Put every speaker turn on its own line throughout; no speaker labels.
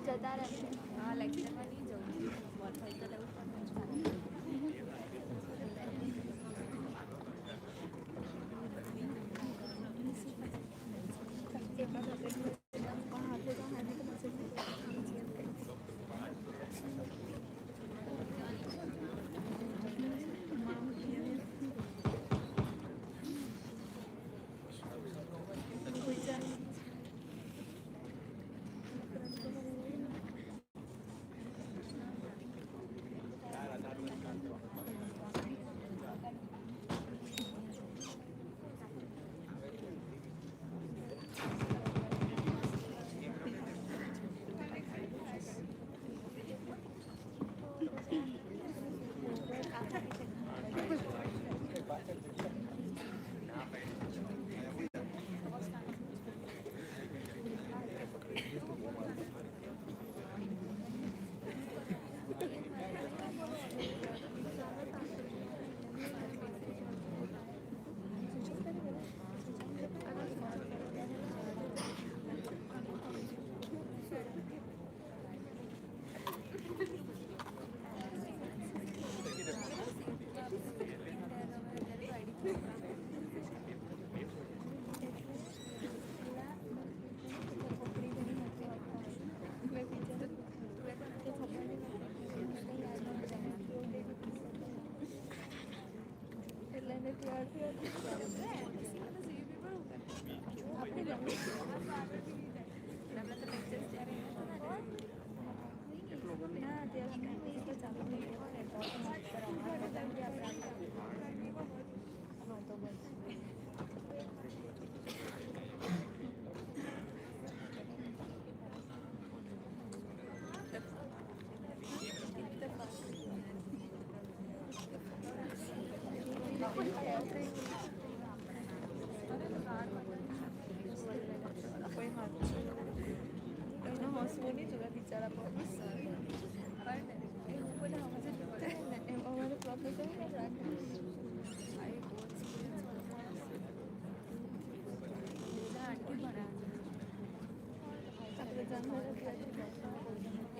જતા રહેશે હા લેક્ચરમાં નહીં જવું વોરફાઈ તો લેવું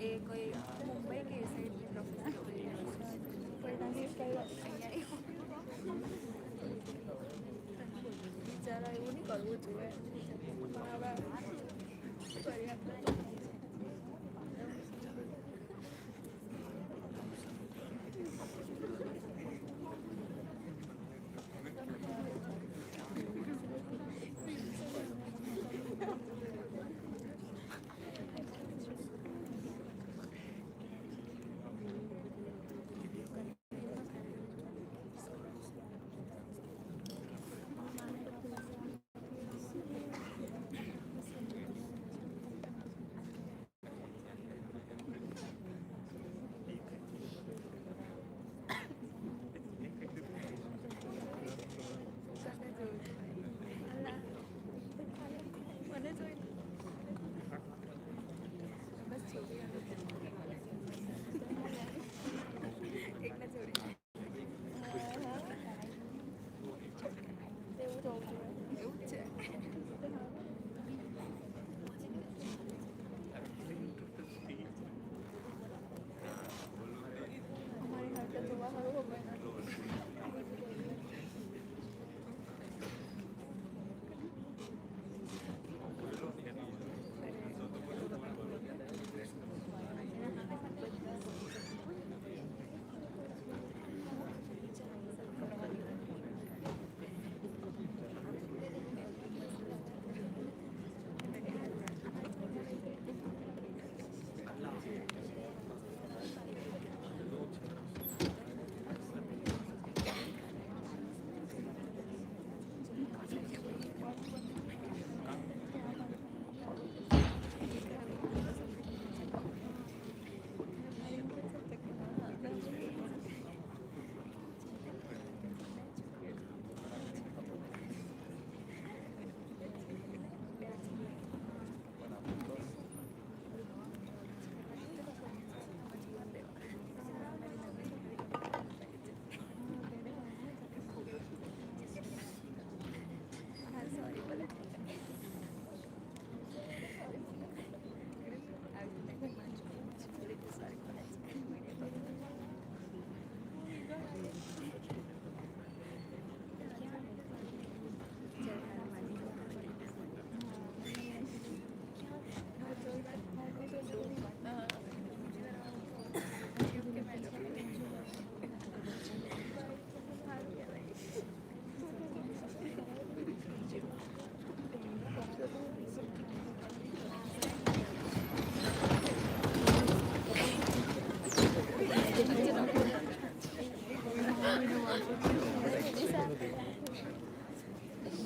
એ કોઈ મુંબઈ કે સાઈડ બિચારા એવું નહીં કરવું જોઈએ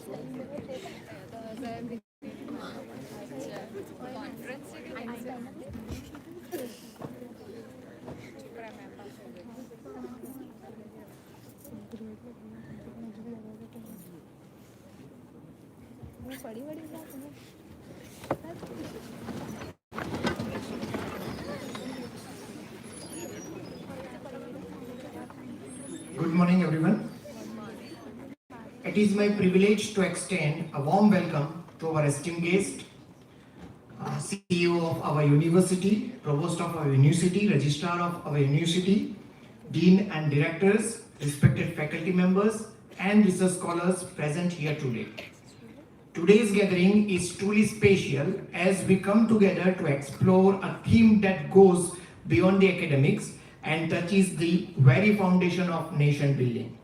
Good morning, everyone. It is my privilege to extend a warm welcome to our esteemed guest, CEO of our university, Provost of our university, Registrar of our university, Dean and Directors, respected faculty members, and research scholars present here today. Today's gathering is truly special as we come together to explore a theme that goes beyond the academics and touches the very foundation of nation building.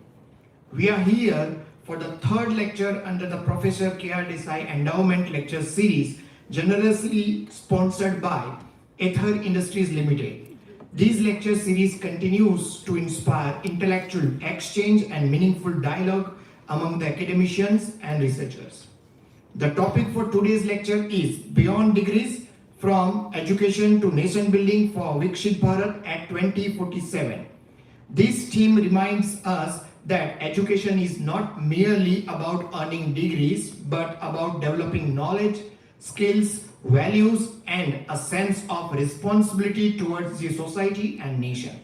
We are here for the third lecture under the Professor K.R. Desai Endowment Lecture Series, generously sponsored by Ether Industries Limited. This lecture series continues to inspire intellectual exchange and meaningful dialogue among the academicians and researchers. The topic for today's lecture is Beyond Degrees, from Education to Nation Building for Vikshit Bharat at 2047. This theme reminds us that education is not merely about earning degrees, but about developing knowledge, skills, values, and a sense of responsibility towards the society and nation.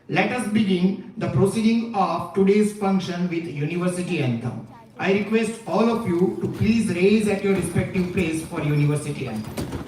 Let us begin the proceeding of today's function with University Anthem. I request all of you to please raise at your respective place for University Anthem.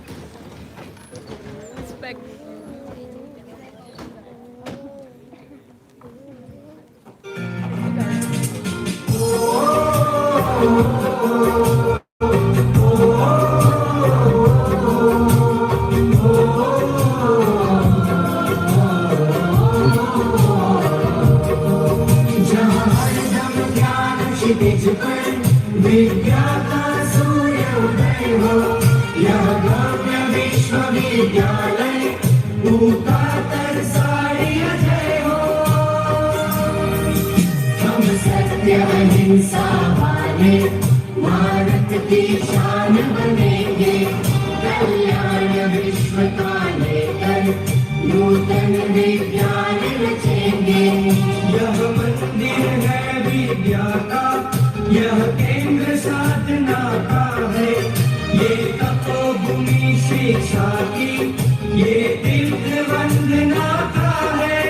Bharat की शान बनेंगे, कल्याण विश्व का लेकर नूतन विज्ञान रचेंगे। यह मंदिर है विद्या का, यह केंद्र साधना का है, ये तपोभूमि शिक्षा की, ये दिव्य वंदना का है।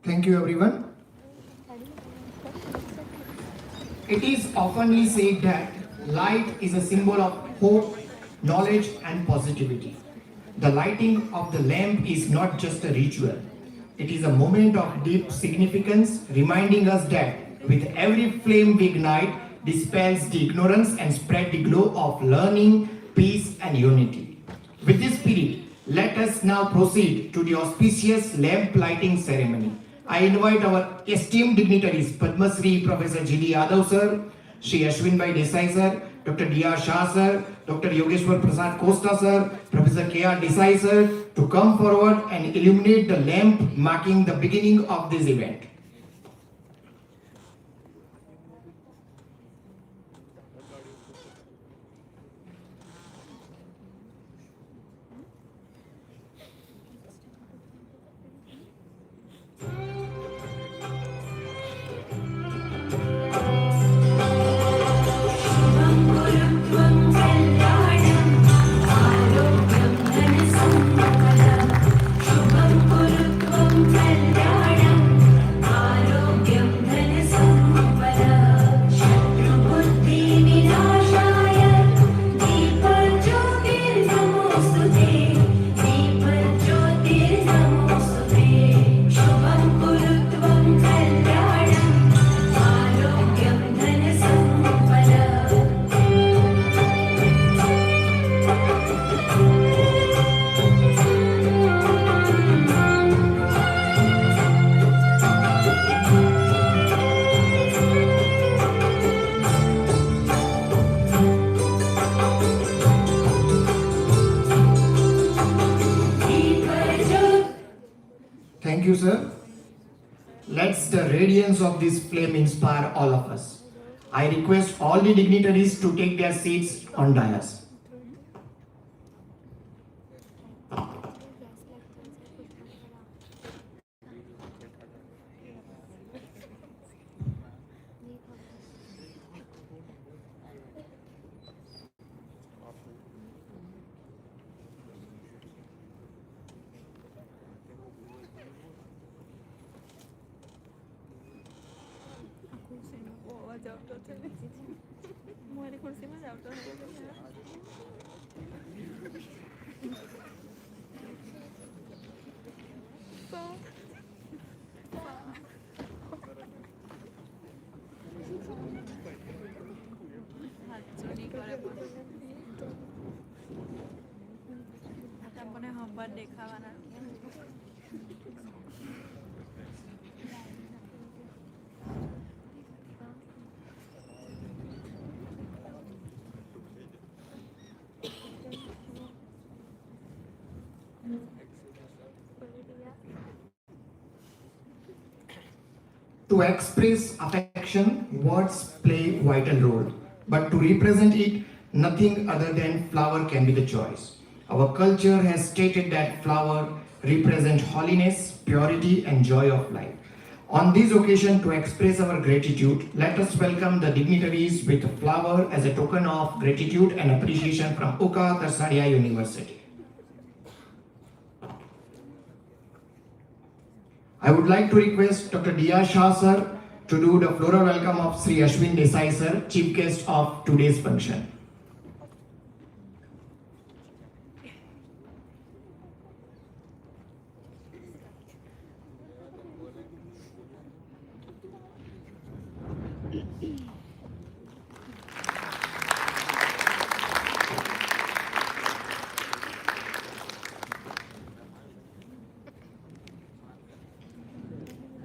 Thank you, everyone. It is oftenly said that light is a symbol of hope, knowledge, and positivity. The lighting of the lamp is not just a ritual. It is a moment of deep significance, reminding us that with every flame we ignite, dispels the ignorance and spread the glow of learning, peace, and unity. With this spirit, let us now proceed to the auspicious lamp lighting ceremony. I invite our esteemed dignitaries, Padma Shri Professor G.D. Yadav sir, Shri Ashwin Bhai Desai sir, Dr. D.R. Shah sir, Dr. Yogeshwar Prasad Costa sir, Professor K.R. Desai sir to come forward and illuminate the lamp marking the beginning of this event. Thank you, sir. Let the radiance of this flame inspire all of us. I request all the dignitaries to take their seats on dais. To express affection, words play vital role. But to represent it, nothing other than flower can be the choice. Our culture has stated that flower represent holiness, purity and joy of life. On this occasion, to express our gratitude, let us welcome the dignitaries with a flower as a token of gratitude and appreciation from Uka Tarsadia University. I would like to request Dr. D.R. Shah sir to do the floral welcome of Sri Ashwin Desai sir, chief guest of today's function.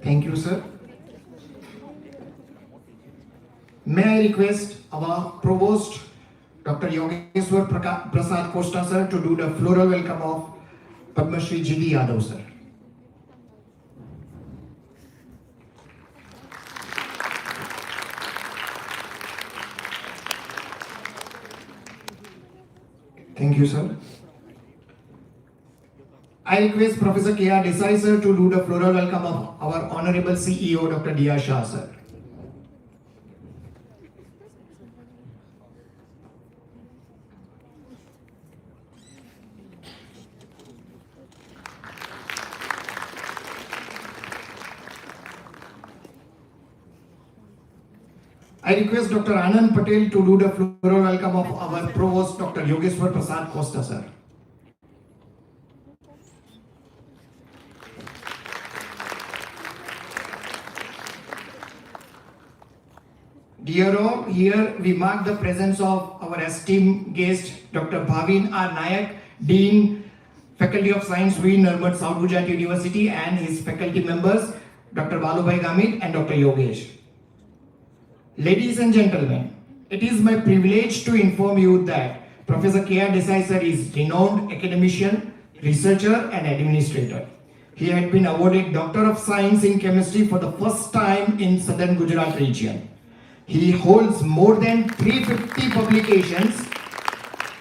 Thank you, sir. May I request our Provost, Dr. Yogeshwar Prasad Costa, sir, to do the floral welcome of Padma Shri G.D. Yadav, sir. Thank you, sir. I request Professor K.R. Desai sir to do the floral welcome of our Honorable CEO Dr. D.R. Shah sir. I request Dr. Anand Patel to do the floral welcome of our Provost Dr. Yogeshwar Prasad Costa sir. Dear all, here we mark the presence of our esteemed guest, Dr. Bhavin R. Nayak, Dean, Faculty of Science, Narmad, South Gujarat University, and his faculty members, Dr. Balubhai Gamit and Dr. Yogesh. Ladies and gentlemen, It is my privilege to inform you that Professor K.R. Desai sir is renowned academician, researcher and administrator. He had been awarded Doctor of Science in Chemistry for the first time in Southern Gujarat region. He holds more than 350 publications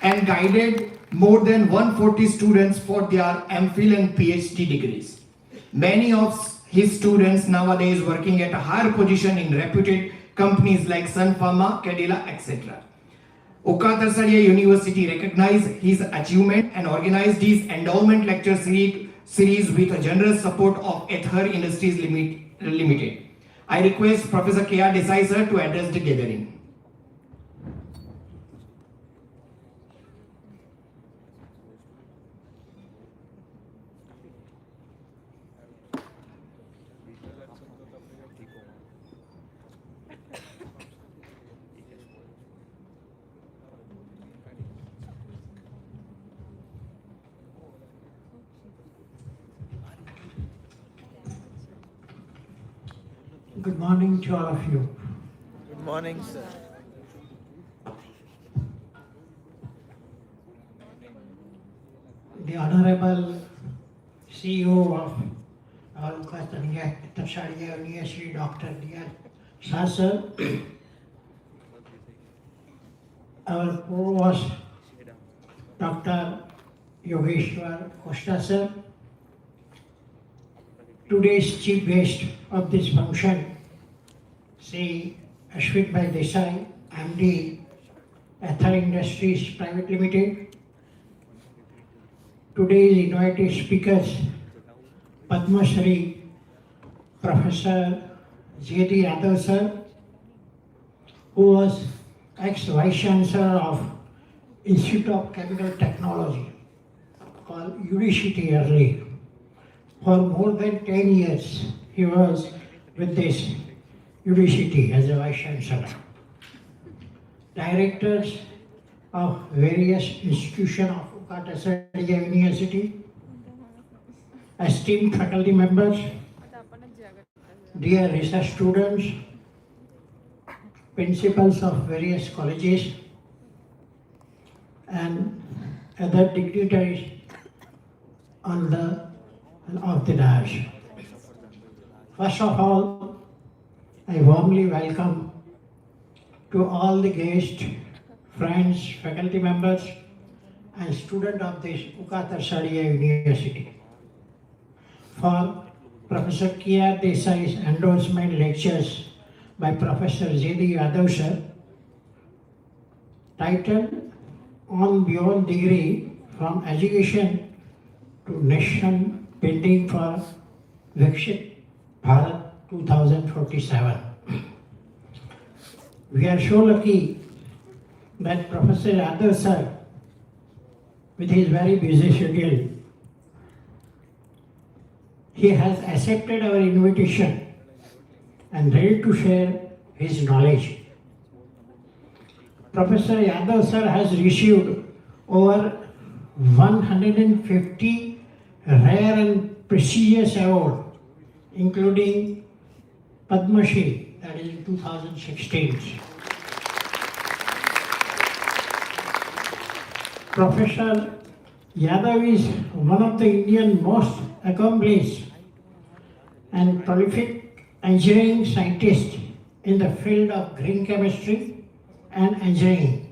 and guided more than 140 students for their MPhil and PhD degrees. Many of his students nowadays working at a higher position in reputed companies like Sun Pharma, Cadila, etc. Ukka Tarsadia University recognized his achievement and organized his endowment lecture series with a generous support of Ether Industries Limited. I request Professor K.R. Desai sir to address the gathering.
Good morning to all of you.
Good morning, sir.
The Honorable CEO of our Tarsadia University, Dr. D.R. Shah sir, our Provost, Dr. Yogeshwar Costa sir, today's chief guest of this function, Sri Ashwin Bhai Desai, MD, Ether Industries Private Limited. Today's invited speakers, Padma Shri Professor J.D. Yadav sir, who was ex-Vice Chancellor of Institute of Chemical Technology, called UTU earlier. For more than 10 years, he was with this UTU as a Vice Chancellor. Directors of various institutions of Ukka Tarsadia University, esteemed faculty members, dear research students, principals of various colleges, and other dignitaries of the dais. First of all, I warmly welcome to all the guests, friends, faculty members, and students of this Ukka Tarsadia University for Professor K.R. Desai's endorsement lectures by Professor J.D. Yadav sir, titled On Beyond Degree from Education to Nation Building for Viksit Bharat 2047. We are so lucky that Professor Yadav sir, with his very busy schedule, he has accepted our invitation and ready to share his knowledge. Professor Yadav sir has received over 150 rare and prestigious awards, including Padma Shri, that is in 2016. Professor Yadav is one of the Indian most accomplished and prolific engineering scientists in the field of green chemistry and engineering,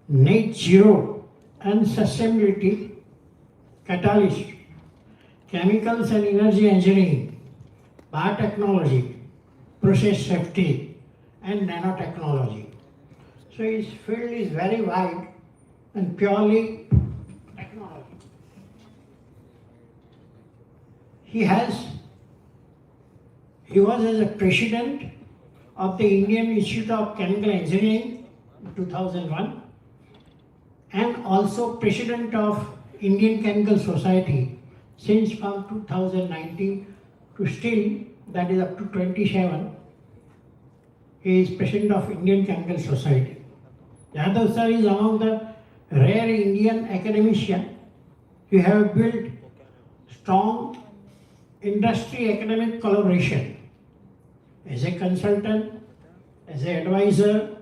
net zero and sustainability, catalyst, chemicals and energy engineering, biotechnology, process safety, and nanotechnology. So his field is very wide and purely technology. He was as a president of the Indian Institute of Chemical Engineering in 2001 and also president of Indian Chemical Society since from 2019 to still, that is up to 27, he is president of Indian Chemical Society. Yadav sir is among the rare Indian academicians who have built strong industry-academic collaboration as a consultant, as an advisor,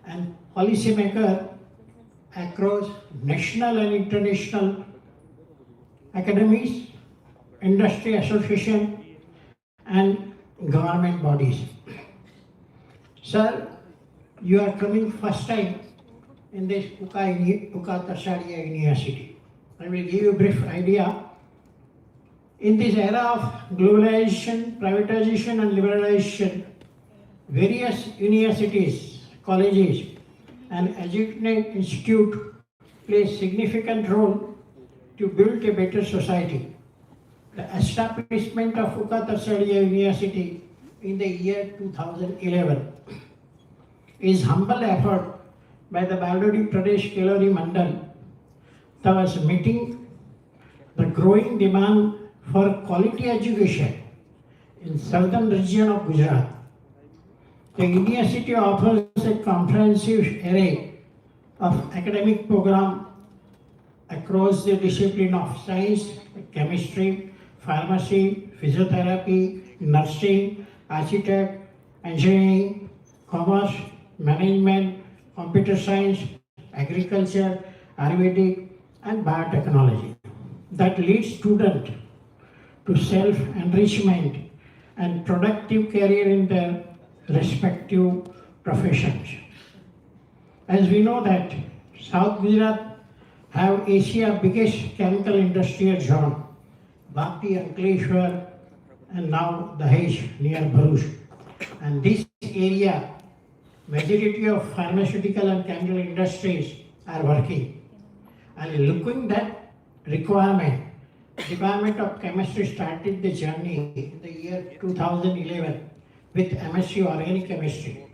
and policymaker across national and international academies, industry association, and government bodies. Sir, you are coming first time in this Uka Tarsadia University. I will give you a brief idea. In this era of globalization, privatization and liberalization, various universities, colleges and educational institutes play a significant role to build a better society. The establishment of Uka Tarsadia University in the year 2011 is humble effort by the Baldodi Pradesh Kelori Mandal towards meeting the growing demand for quality education in southern region of Gujarat. The university offers a comprehensive array of academic programs across the discipline of science, chemistry, pharmacy, physiotherapy, nursing, architect, engineering, commerce, management, computer science, agriculture, Ayurvedic, and biotechnology that leads students to self-enrichment and productive career in their respective professions. As we know that South Gujarat have Asia's biggest chemical industrial zone, Vapi, Ankleshwar, and now Dahej near Bharuch. And this area, majority of pharmaceutical and chemical industries are working. And looking that requirement, Department of Chemistry started the journey in the year 2011 with MSc Organic Chemistry.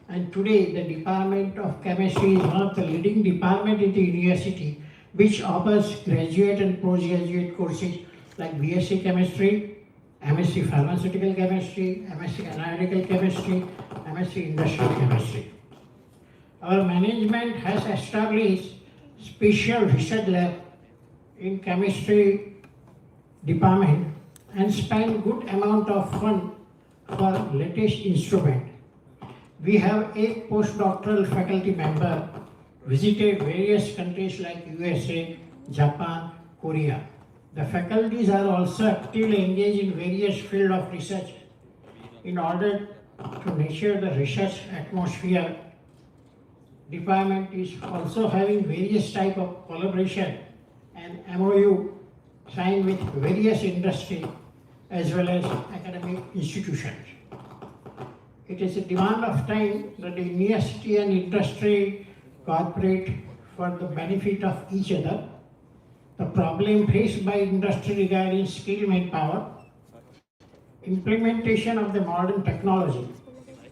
And today the Department of Chemistry is one of the leading departments in the university which offers graduate and postgraduate courses like BSc Chemistry, MSc Pharmaceutical Chemistry, MSc Analytical Chemistry, MSc Industrial Chemistry. Our management has established special research lab in chemistry department and spend good amount of fund for latest instrument. We have 8 postdoctoral faculty member visited various countries like USA, Japan, Korea. The faculties are also actively engaged in various fields of research in order to nurture the research atmosphere. Department is also having various type of collaboration and MOU signed with various industry as well as academic institutions. It is a demand of time that the university and industry cooperate for the benefit of each other. The problem faced by industry regarding skilled manpower, implementation of the modern technology,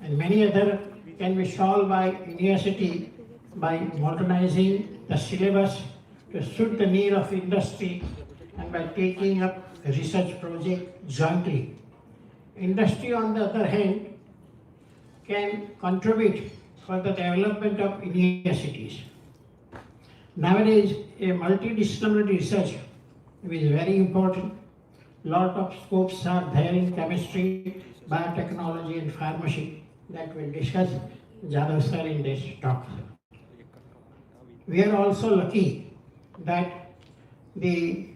and many other can be solved by university by modernizing the syllabus to suit the need of industry and by taking up a research project jointly. Industry, on the other hand, can contribute for the development of universities. Nowadays, a multidisciplinary research is very important. Lot of scopes are there in chemistry, biotechnology, and pharmacy that we'll discuss Yadav sir in this talk. We are also lucky that the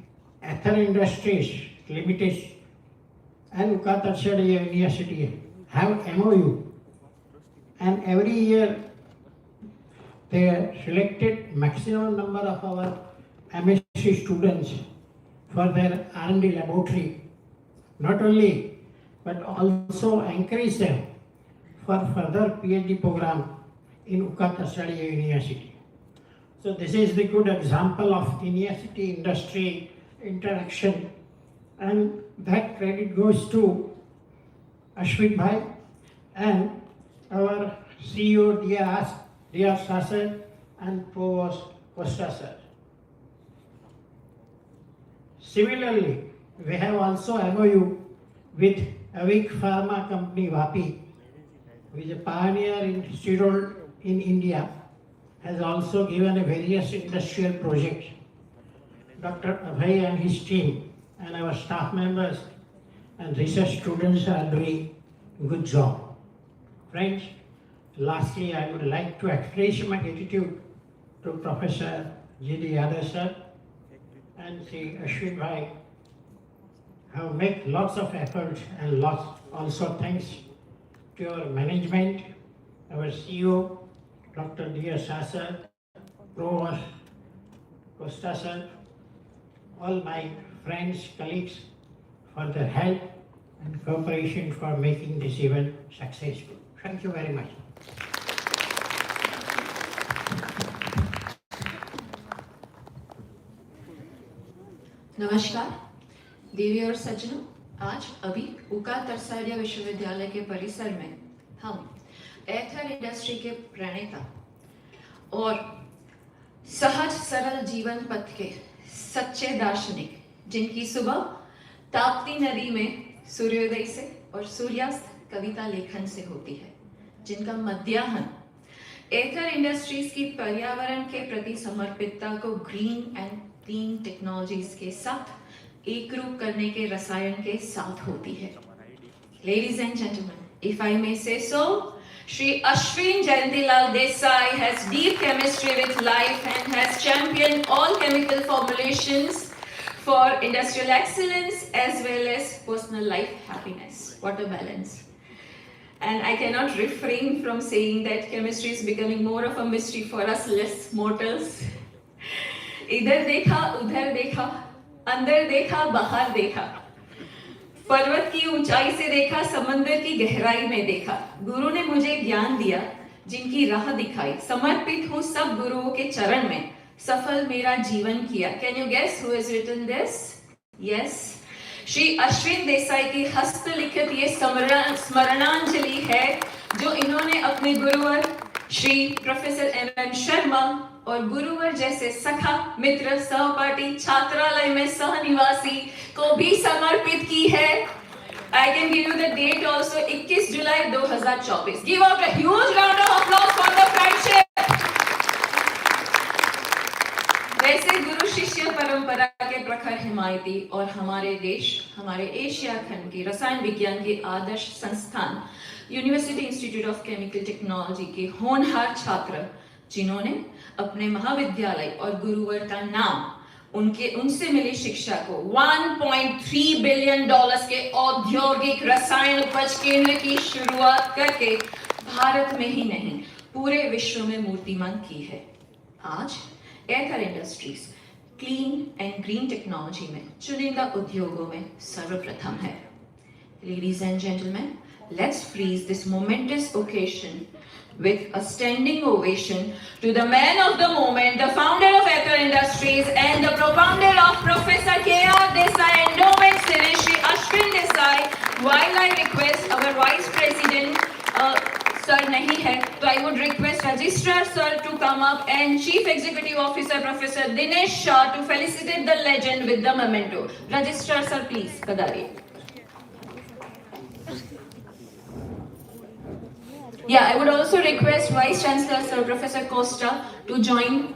Ether Industries Limited and Uka Tarsadia University have MOU, and every year they selected maximum number of our MSc students for their R&D laboratory. Not only, but also encourage them for further PhD program in Uka Tarsadia University. So this is the good example of university industry interaction, and that credit goes to Ashwin Bhai and our CEO Dr. Sasser and Provost Costa sir. Similarly, we have also MOU with Avik Pharma company Vapi, who is a pioneer in steroid in India, has also given a various industrial projects. Dr. Abhay and his team and our staff members and research students are doing a good job. Friends, Lastly, I would like to express my gratitude to Professor G.D. Yadav sir and Sri Ashwin Bhai, have made lots of efforts, and lots also thanks to our management, our CEO, Dr. D.S. sir, Prof, Costa sir, all my friends, colleagues for their help and cooperation for making this event successful. Thank you very much.
नमस्कार देवी और सज्जनों, आज अभी उका तरसालिया विश्वविद्यालय के परिसर में हम एथर इंडस्ट्री के प्रणेता और सहज सरल जीवन पथ के सच्चे दार्शनिक, जिनकी सुबह ताप्ती नदी में सूर्योदय से और सूर्यास्त कविता लेखन से होती है, जिनका मध्याह्न एथर इंडस्ट्रीज की पर्यावरण के प्रति समर्पितता को ग्रीन एंड क्लीन टेक्नोलॉजीज के साथ एक रूप करने के रसायन के साथ होती है. Ladies and gentlemen, if I may say so, Shri Ashwin Jayantilal Desai has deep chemistry with life and has championed all chemical formulations for industrial excellence as well as personal life happiness. What a balance. And I cannot refrain from saying that chemistry is becoming more of a mystery for us less mortals. इधर देखा, उधर देखा, अंदर देखा, बाहर देखा, पर्वत की ऊंचाई से देखा, समंदर की गहराई में देखा. गुरु ने मुझे ज्ञान दिया, जिनकी राह दिखाई. समर्पित हूँ सब गुरुओं के चरण में, सफल मेरा जीवन किया. Can you guess who has written this? Yes, Shri Ashwin Desai की हस्तलिखित ये स्मरणांजलि है, जो इन्होंने अपने गुरुवर श्री प्रोफेसर एम शर्मा और गुरुवर जैसे सखा, मित्र, सहपाठी, छात्रालय में सहनिवासी को भी समर्पित की है. I can give you the date also, 21 July 2024. Give out a huge round of applause for the friendship. वैसे गुरु शिष्य परंपरा के प्रखर हिमायती और हमारे देश, हमारे एशिया खंड की रसायन विज्ञान के आदर्श संस्थान university institute of chemical technology के होनहार छात्र, जिन्होंने अपने महाविद्यालय और गुरुवर का नाम उनसे मिली शिक्षा को 1.3 बिलियन डॉलर्स के औद्योगिक रसायन उपज केंद्र की शुरुआत करके भारत में ही नहीं, पूरे विश्व में मूर्तिमान की है. आज Ather industries clean and green technology में चुनिंदा उद्योगों में सर्वप्रथम है. Ladies and gentlemen, let's freeze this momentous occasion with a standing ovation to the man of the moment, the founder of Ether Industries and the propounder of Professor K.R. Desai Endowment Series, Shri Ashwin Desai. While I request our Vice President, Sir nahi hai, so I would request Registrar Sir to come up and Chief Executive Officer Professor Dinesh Shah to felicitate the legend with the memento. Registrar Sir, please, Kadari. Yeah, I would also request Vice Chancellor Sir Professor Costa to join.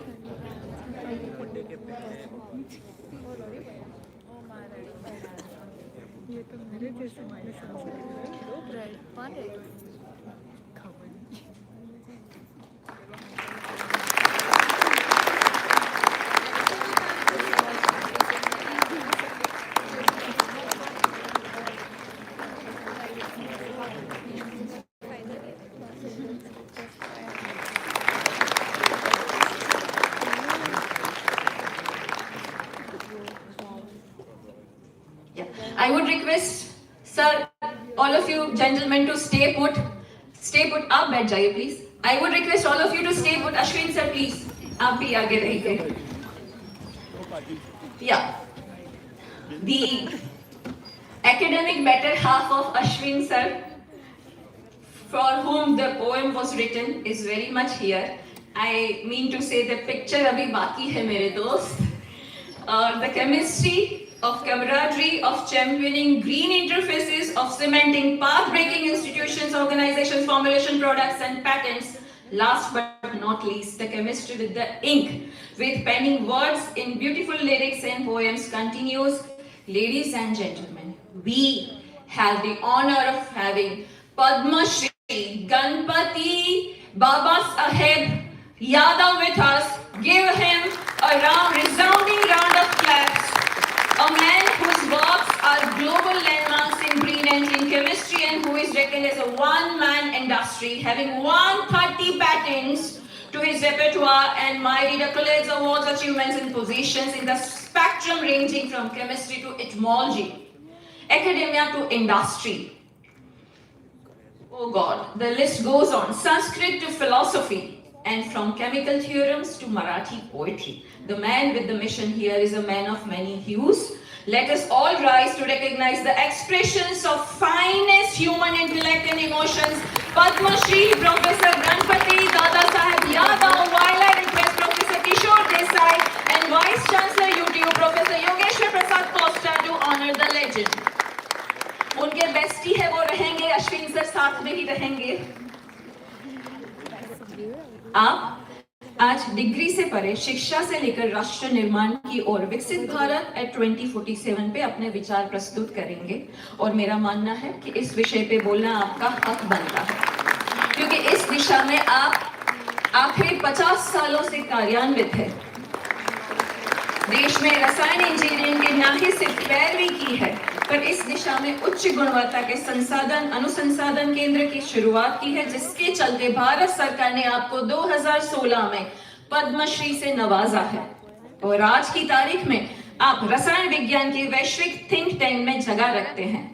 I would request, sir, all of you gentlemen to stay put. Stay put. आप बैठ जाइए please. I would request all of you to stay put. Ashwin sir, please. आप भी आगे रहिए. Yeah. The academic better half of Ashwin sir, for whom the poem was written, is very much here. I mean to say the picture अभी बाकी है मेरे दोस्त. The chemistry of camaraderie, of championing green interfaces, of cementing path-breaking institutions, organizations, formulation products and patents. Last but not least, the chemistry with the ink, with penning words in beautiful lyrics and poems continues. Ladies and gentlemen, we have the honor of having Padma Shri Ganpati Baba Saheb Yadav with us. Give him a resounding round of claps. A man whose works are global landmarks in green energy and chemistry and who is reckoned as a one-man industry, having 130 patents to his repertoire and my reader accolades, awards, achievements and positions in the spectrum ranging from chemistry to etymology, academia to industry. Oh God, the list goes on. Sanskrit to philosophy, and from chemical theorems to Marathi poetry. The man with the mission here is a man of many hues. Let us all rise to recognize the expressions of finest human intellect and emotions. Padma Shri Professor Ganpati Dada Saheb Yadav, while I request Professor Kishore Desai and Vice Chancellor UTU Professor Yogeshwar Prasad Costa to honor the legend. उनके bestie है वो रहेंगे, Ashwin sir साथ में ही रहेंगे. आप आज degree से परे शिक्षा से लेकर राष्ट्र निर्माण की ओर विकसित भारत एट 2047 पे अपने विचार प्रस्तुत करेंगे और मेरा मानना है कि इस विषय पे बोलना आपका हक बनता है क्योंकि इस दिशा में आप आखिरी 50 सालों से कार्यान्वित है. देश में रसायन इंजीनियरिंग की ना ही सिर्फ पैरवी की है पर इस दिशा में उच्च गुणवत्ता के संसाधन अनुसंधान केंद्र की शुरुआत की है जिसके चलते भारत सरकार ने आपको 2016 में पद्मश्री से नवाजा है और आज की तारीख में आप रसायन विज्ञान की वैश्विक थिंक टैंक में जगह रखते हैं.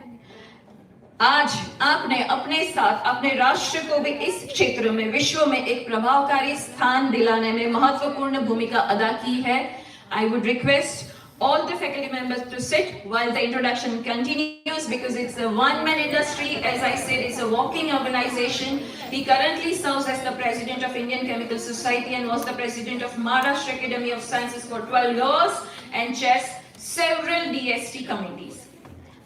आज आपने अपने साथ अपने राष्ट्र को भी इस क्षेत्र में विश्व में एक प्रभावकारी स्थान दिलाने में महत्वपूर्ण भूमिका अदा की है. I would request all the faculty members to sit while the introduction continues because it's a one-man industry. As I said, it's a walking organization. He currently serves as the president of Indian Chemical Society and was the president of Maharashtra Academy of Sciences for 12 years and chairs several DST committees.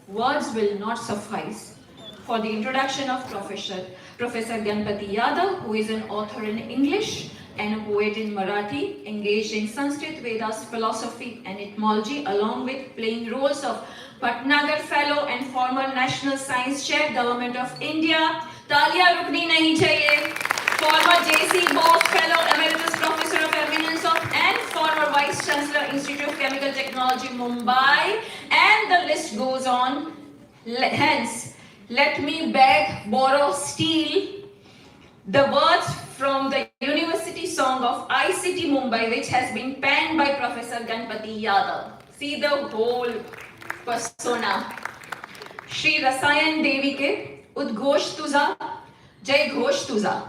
Words will not suffice for the introduction of Professor Ganpati Yadav, who is an author in English and a poet in Marathi, engaged in Sanskrit, Vedas, philosophy and etymology, along with playing roles of Patnagar Fellow and former National Science Chair, Government of India. Talia rukni nahi chahiye. Former J.C. Bose Fellow, Emeritus Professor of Eminence of and former Vice Chancellor, Institute of Chemical Technology, Mumbai, and the list goes on. Hence, let me beg, borrow, steal the words from the university song of ICT Mumbai, which has been penned by Professor Ganpati Yadav. See the whole persona. Shri Rasayan Devi ke Udghosh tuza, Jai Ghosh tuza,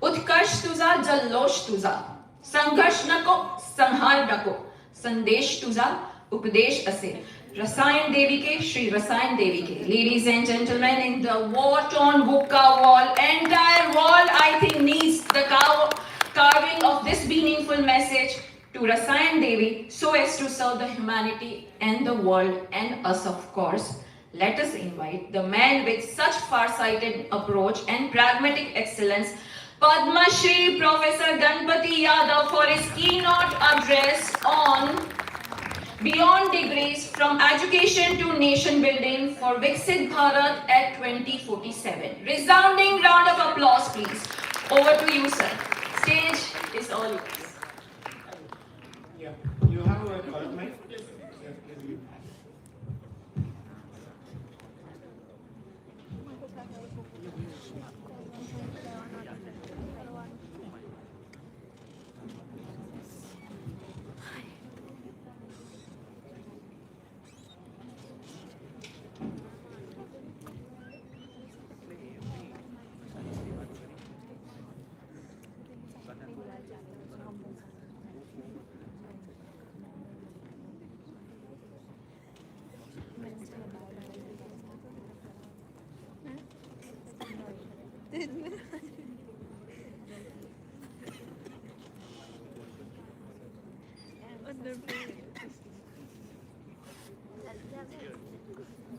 Utkarsh tuza, Jallosh tuza, Sangharsh nako, Sanhar nako, Sandesh tuza, Upadesh ase. Rasayan Devi ke, Shri Rasayan Devi ke. Ladies and gentlemen, in the war-torn Bukka wall, entire wall I think needs the carving of this meaningful message to Rasayan Devi so as to serve the humanity and the world and us of course. Let us invite the man with such far-sighted approach and pragmatic excellence, Padma Shri Professor Ganpati Yadav, for his keynote address on Beyond Degrees from Education to Nation Building for Viksit Bharat at 2047. Resounding round of applause, please. Over to you, sir. Stage is all yours.
Yeah, you have a mic.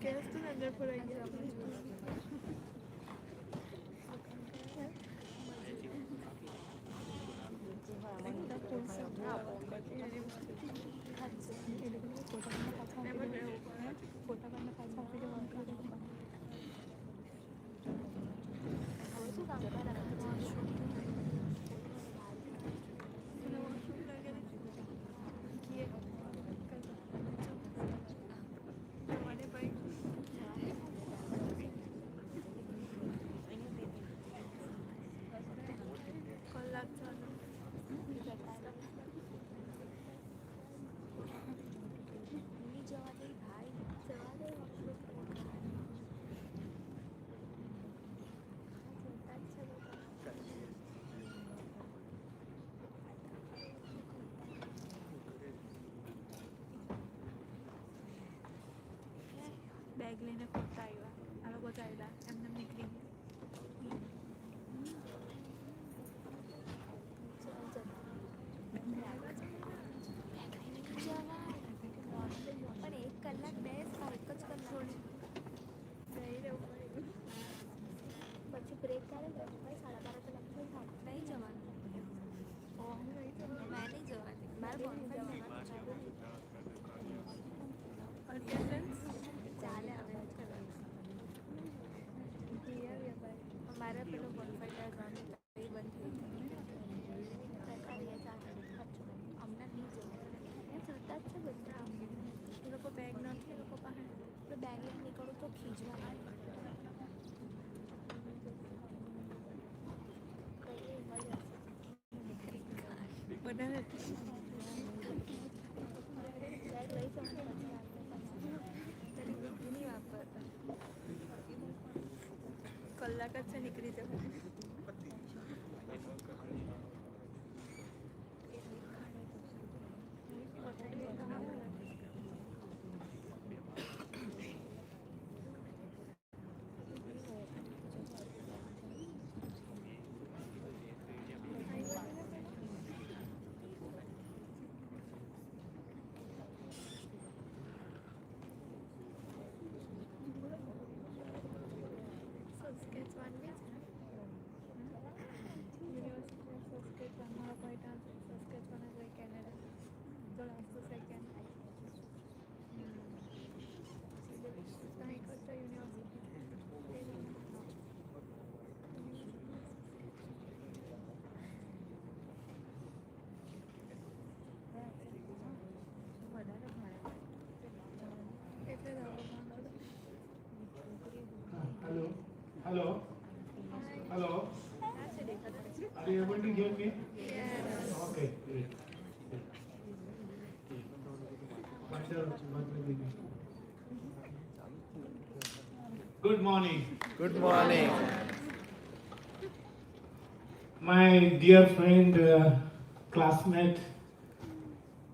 ¿Quieres tú andar por ahí? કરીને ખોટા આવ્યા આ લોકો ચાલ્યા એમને નીકળી ગયા પણ 1 કલાક બેસ 1 જ કલાક થોડી ગઈ રહેવું પડ્યું પછી બ્રેક ક્યારે લેવું ભાઈ 12:30 કલાક નહીં જવાનું મેં નહીં જવાની મારે બોનફાઈર ચાલે હવે મારે પેલો બોનફાઈર જવાનું એ બંધ થઈ અમને નહીં જવાનું જતા જ છે બધા એ લોકો બેગ નથી એ લોકો પાસે તો બેગ લઈને નીકળું તો ખીજવા બધા કલાક જ છે નીકળી જવું
Hello. Hello. Are you able to hear me?
Yes.
Okay, great. Good morning.
Good morning.
My dear friend, classmate,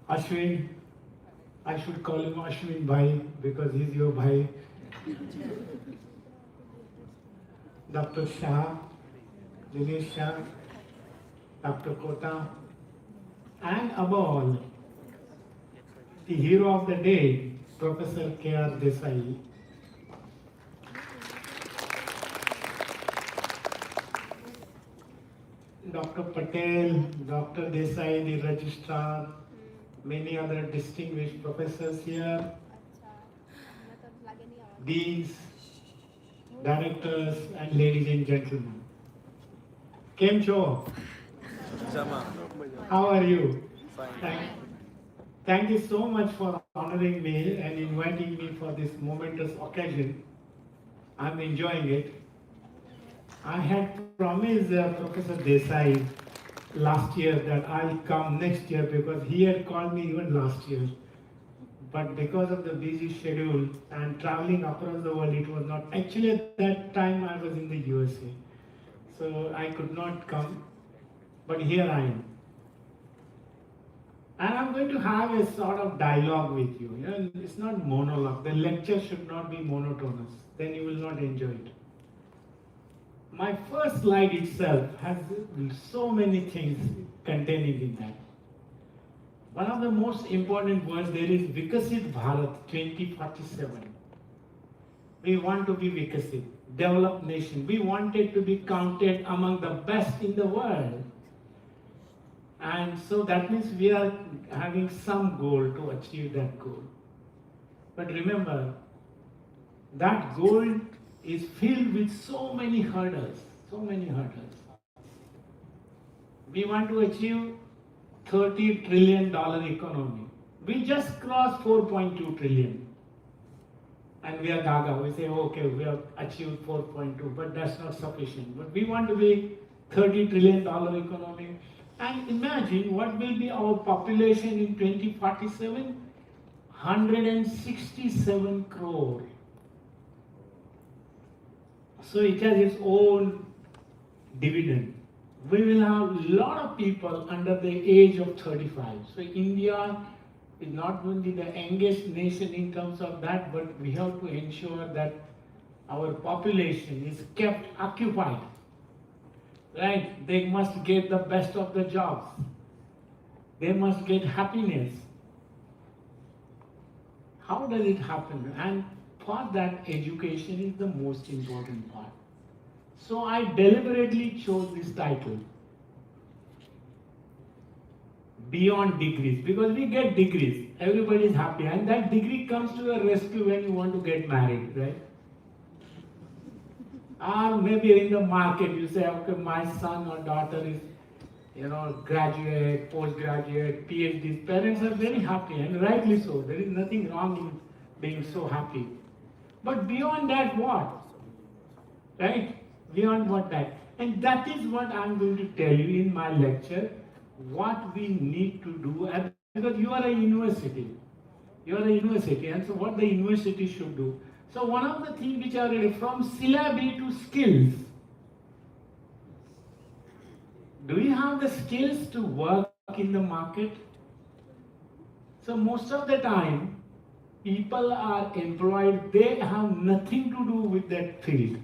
Ashwin. I should call him Ashwin Bhai because he's your Bhai. Dr. Shah, Dinesh Shah, Dr. Kota, and above all, the hero of the day, Professor K.R. Desai. Dr. Patel, Dr. Desai, the registrar, many other distinguished professors here, deans, directors, and ladies and gentlemen. Kem cho?
Sama.
How are you?
Fine.
Thank you so much for honoring me and inviting me for this momentous occasion. I'm enjoying it. I had promised Professor Desai last year that I'll come next year because he had called me even last year. But because of the busy schedule and traveling across the world, it was not. Actually, at that time, I was in the USA. So I could not come. But here I am. And I'm going to have a sort of dialogue with you. You know, it's not monologue. The lecture should not be monotonous. Then you will not enjoy it. My first slide itself has so many things containing in that. One of the most important words there is Vikasit Bharat 2047. We want to be Vikasit, developed nation. We wanted to be counted among the best in the world. And so that means we are having some goal to achieve that goal. But remember, that goal is filled with so many hurdles, so many hurdles. We want to achieve $30 trillion economy. We just crossed 4.2 trillion. And we are gaga. We say, okay, we have achieved 4.2, but that's not sufficient. But we want to be $30 trillion economy. And imagine what will be our population in 2047? 167 crore. So it has its own dividend. We will have a lot of people under the age of 35. So India is not only the youngest nation in terms of that, but we have to ensure that our population is kept occupied. Right? They must get the best of the jobs. They must get happiness. How does it happen? And for that, education is the most important part. So I deliberately chose this title, Beyond Degrees, because we get degrees, everybody is happy, and that degree comes to your rescue when you want to get married, right? Or maybe in the market you say, okay, my son or daughter is, graduate, postgraduate, PhDs. Parents are very happy, and rightly so. There is nothing wrong in being so happy. But beyond that, what? Right? Beyond what that? And that is what I'm going to tell you in my lecture, what we need to do, because you are a university. You are a university, and so what the university should do. So one of the things which are really from syllabi to skills. Do you have the skills to work in the market? So most of the time, people are employed, they have nothing to do with that field.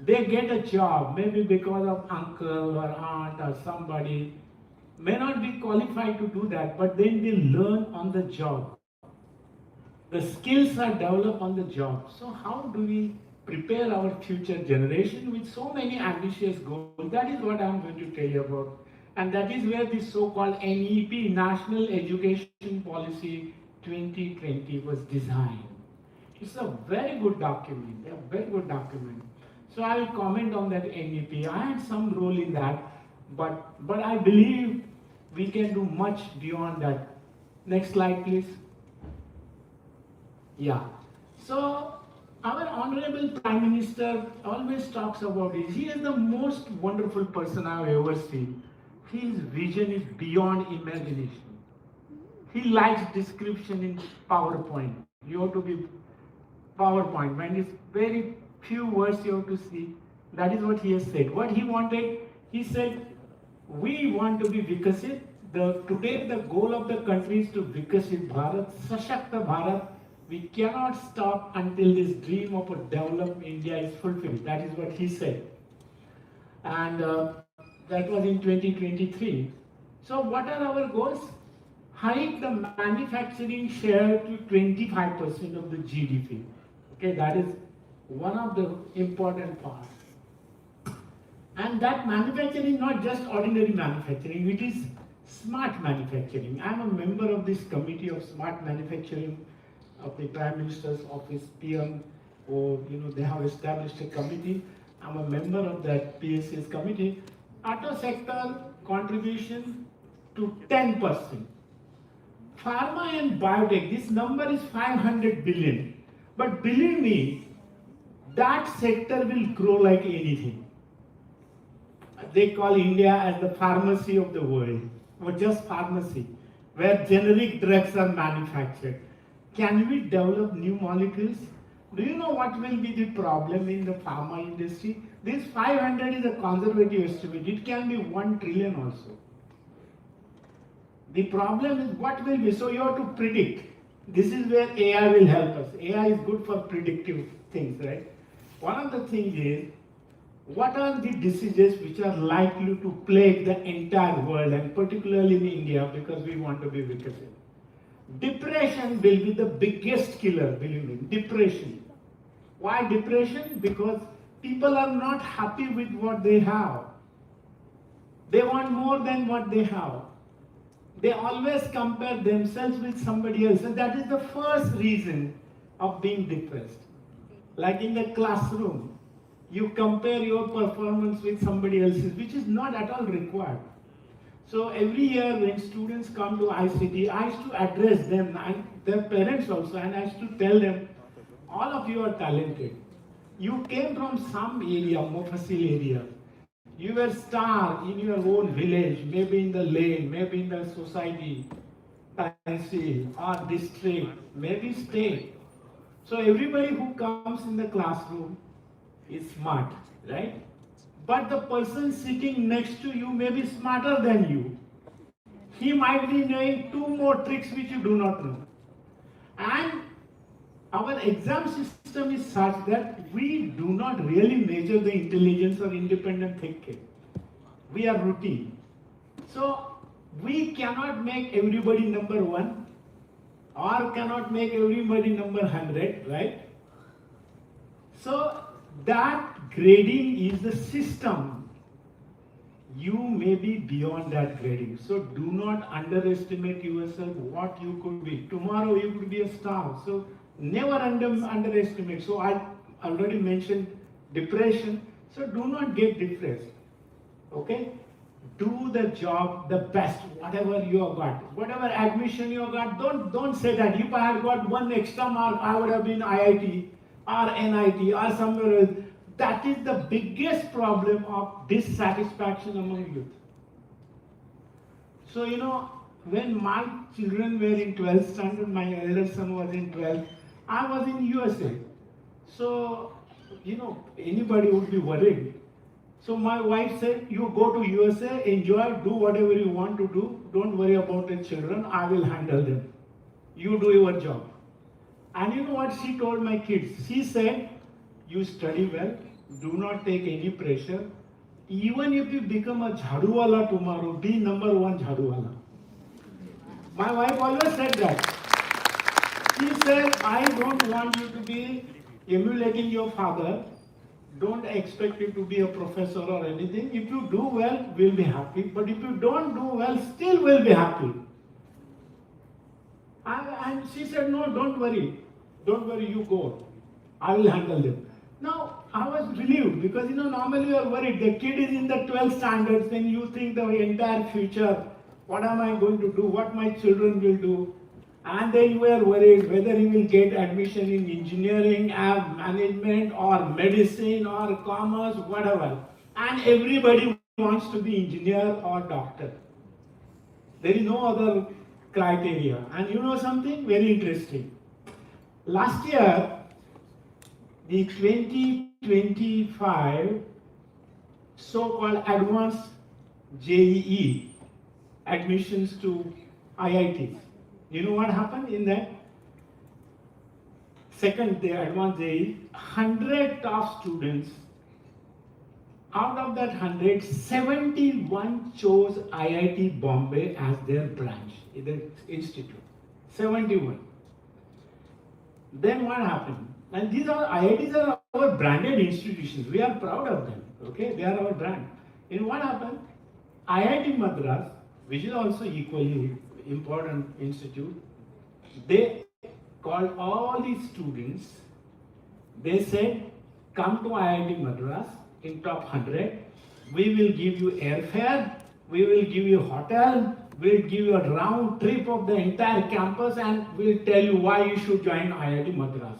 They get a job, maybe because of uncle or aunt or somebody, may not be qualified to do that, but then they learn on the job. The skills are developed on the job. So how do we prepare our future generation with so many ambitious goals? That is what I'm going to tell you about. And that is where this so-called NEP, National Education Policy 2020, was designed. It's a very good document, a very good document. So I will comment on that NEP. I had some role in that, but I believe we can do much beyond that. Next slide, please. Yeah. So our Honorable Prime Minister always talks about it. He is the most wonderful person I've ever seen. His vision is beyond imagination. He likes description in PowerPoint. You have to be PowerPoint. When it's very few words you have to see. That is what he has said. What he wanted, he said, we want to be Vikasit. Today the goal of the country is to Vikasit Bharat, Sashakta Bharat. We cannot stop until this dream of a developed India is fulfilled. That is what he said. And that was in 2023. So what are our goals? Hike the manufacturing share to 25% of the GDP. Okay, that is one of the important parts. And that manufacturing is not just ordinary manufacturing, it is smart manufacturing. I am a member of this committee of smart manufacturing of the Prime Minister's office, PM, or they have established a committee. I'm a member of that PSA's committee. Auto sector contribution to 10%. Pharma and biotech, this number is 500 billion. But believe me, that sector will grow like anything. They call India as the pharmacy of the world, or just pharmacy, where generic drugs are manufactured. Can we develop new molecules? Do you know what will be the problem in the pharma industry? This 500 is a conservative estimate. It can be 1 trillion also. The problem is what will be, so you have to predict. This is where AI will help us. AI is good for predictive things, right? One of the things is, what are the diseases which are likely to plague the entire world, and particularly in India, because we want to be Vikasit? Depression will be the biggest killer, believe me, depression. Why depression? Because people are not happy with what they have. They want more than what they have. They always compare themselves with somebody else, and that is the first reason of being depressed. Like in the classroom, you compare your performance with somebody else's, which is not at all required. So every year when students come to ICT, I used to address them, and their parents also, and I used to tell them, all of you are talented. You came from some area, Mofassil area. You were star in your own village, maybe in the lane, maybe in the society, tahsil, or district, maybe state. So everybody who comes in the classroom is smart, right? But the person sitting next to you may be smarter than you. he might be knowing 2 more tricks which you do not know. And our exam system is such that we do not really measure the intelligence or independent thinking. We are routine. So we cannot make everybody number 1 or cannot make everybody number 100, right? So that grading is the system. You may be beyond that grading. So do not underestimate yourself what you could be. Tomorrow you could be a star. So never underestimate. So I already mentioned depression. So do not get depressed. Okay? Do the job the best, whatever you have got. Whatever admission you have got, don't say that if I had got 1 extra mark, I would have been IIT or NIT or somewhere else. That is the biggest problem of dissatisfaction among youth. So, when my children were in 12th standard, my eldest son was in 12th, I was in USA. So, anybody would be worried. So my wife said, you go to USA, enjoy, do whatever you want to do. Don't worry about the children, I will handle them. You do your job. And you know what she told my kids? She said, you study well, do not take any pressure. Even if you become a jhaduwala tomorrow, be number 1 jhaduwala. My wife always said that. She said, I don't want you to be emulating your father. Don't expect you to be a professor or anything. If you do well, we'll be happy. But if you don't do well, still we'll be happy. And she said, no, don't worry. Don't worry, you go. I will handle them. Now, I was relieved because, normally you are worried. The kid is in the 12th standards, then you think the entire future. What am I going to do? What my children will do? And then you are worried whether he will get admission in engineering, management, or medicine, or commerce, whatever. And everybody wants to be engineer or doctor. There is no other criteria. And you know something very interesting? Last year, the 2025 so-called advanced JEE admissions to IITs. You know what happened in that? Second, the advanced JEE, 100 top students. Out of that 100, 71 chose IIT Bombay as their branch, their institute. 71. Then what happened? And these are IITs are our branded institutions. We are proud of them. Okay, they are our brand. And what happened? IIT Madras, which is also equally important institute, they called all these students. They said, come to IIT Madras in top 100. We will give you airfare, we will give you hotel, we'll give you a round trip of the entire campus, and we'll tell you why you should join IIT Madras.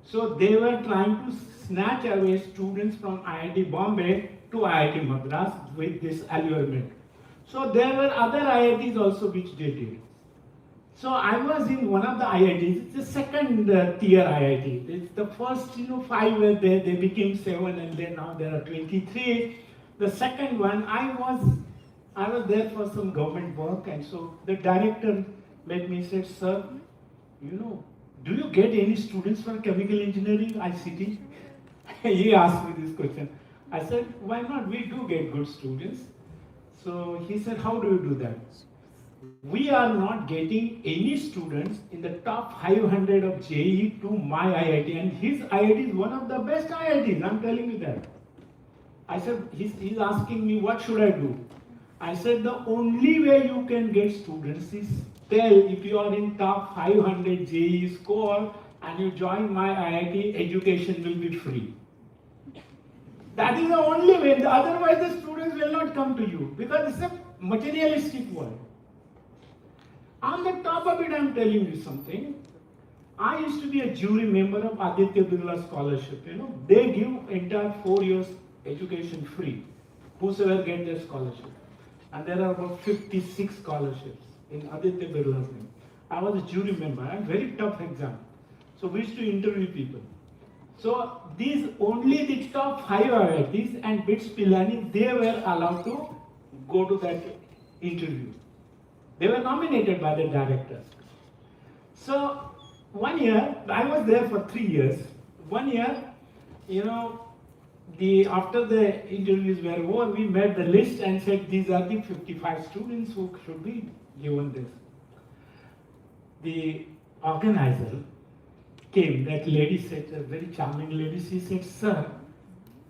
So they were trying to snatch away students from IIT Bombay to IIT Madras with this allurement. So there were other IITs also which did it. So I was in one of the IITs. It's the second tier IIT. It's the first, 5 were there. They became 7, and then now there are 23. The second one, I was there for some government work, and so the director met me and said, sir, do you get any students for chemical engineering, ICT? He asked me this question. I said, why not? We do get good students. So he said, how do you do that? We are not getting any students in the top 500 of JEE to my IIT, and his IIT is one of the best IITs, I'm telling you that. I said, he's asking me, what should I do? I said, the only way you can get students is tell if you are in top 500 JEE score and you join my IIT, education will be free. That is the only way. Otherwise, the students will not come to you because it's a materialistic world. On the top of it, I'm telling you something. I used to be a jury member of Aditya Birla Scholarship. They give entire 4 years education free, whosoever get their scholarship. And there are about 56 scholarships in Aditya Birla's name. I was a jury member. I had very tough exam. So we used to interview people. So these only the top 5 IITs and BITS Pilani, they were allowed to go to that interview. They were nominated by the directors. So 1 year, I was there for 3 years. 1 year, after the interviews were over, we made the list and said these are the 55 students who should be given this. The organizer came, that lady said, a very charming lady, she said, "Sir,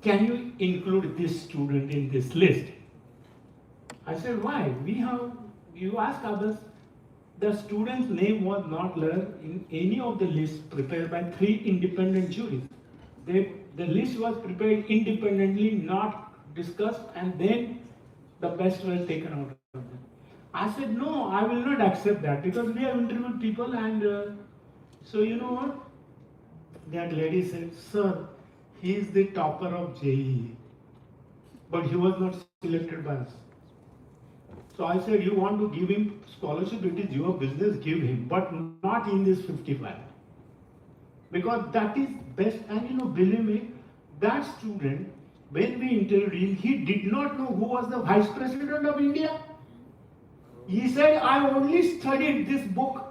can you include this student in this list?" I said, "Why? You ask others." The student's name was not there in any of the lists prepared by 3 independent juries. The list was prepared independently, not discussed, and then the best were taken out of them. I said, "No, I will not accept that, because we have interviewed people, and so you know what?" That lady said, "Sir, he is the topper of JEE, but he was not selected by us." So I said, "You want to give him scholarship, it is your business, give him, but not in this 55. Because that is best." And believe me, that student, when we interviewed him, he did not know who was the Vice President of India. He said, "I only studied this book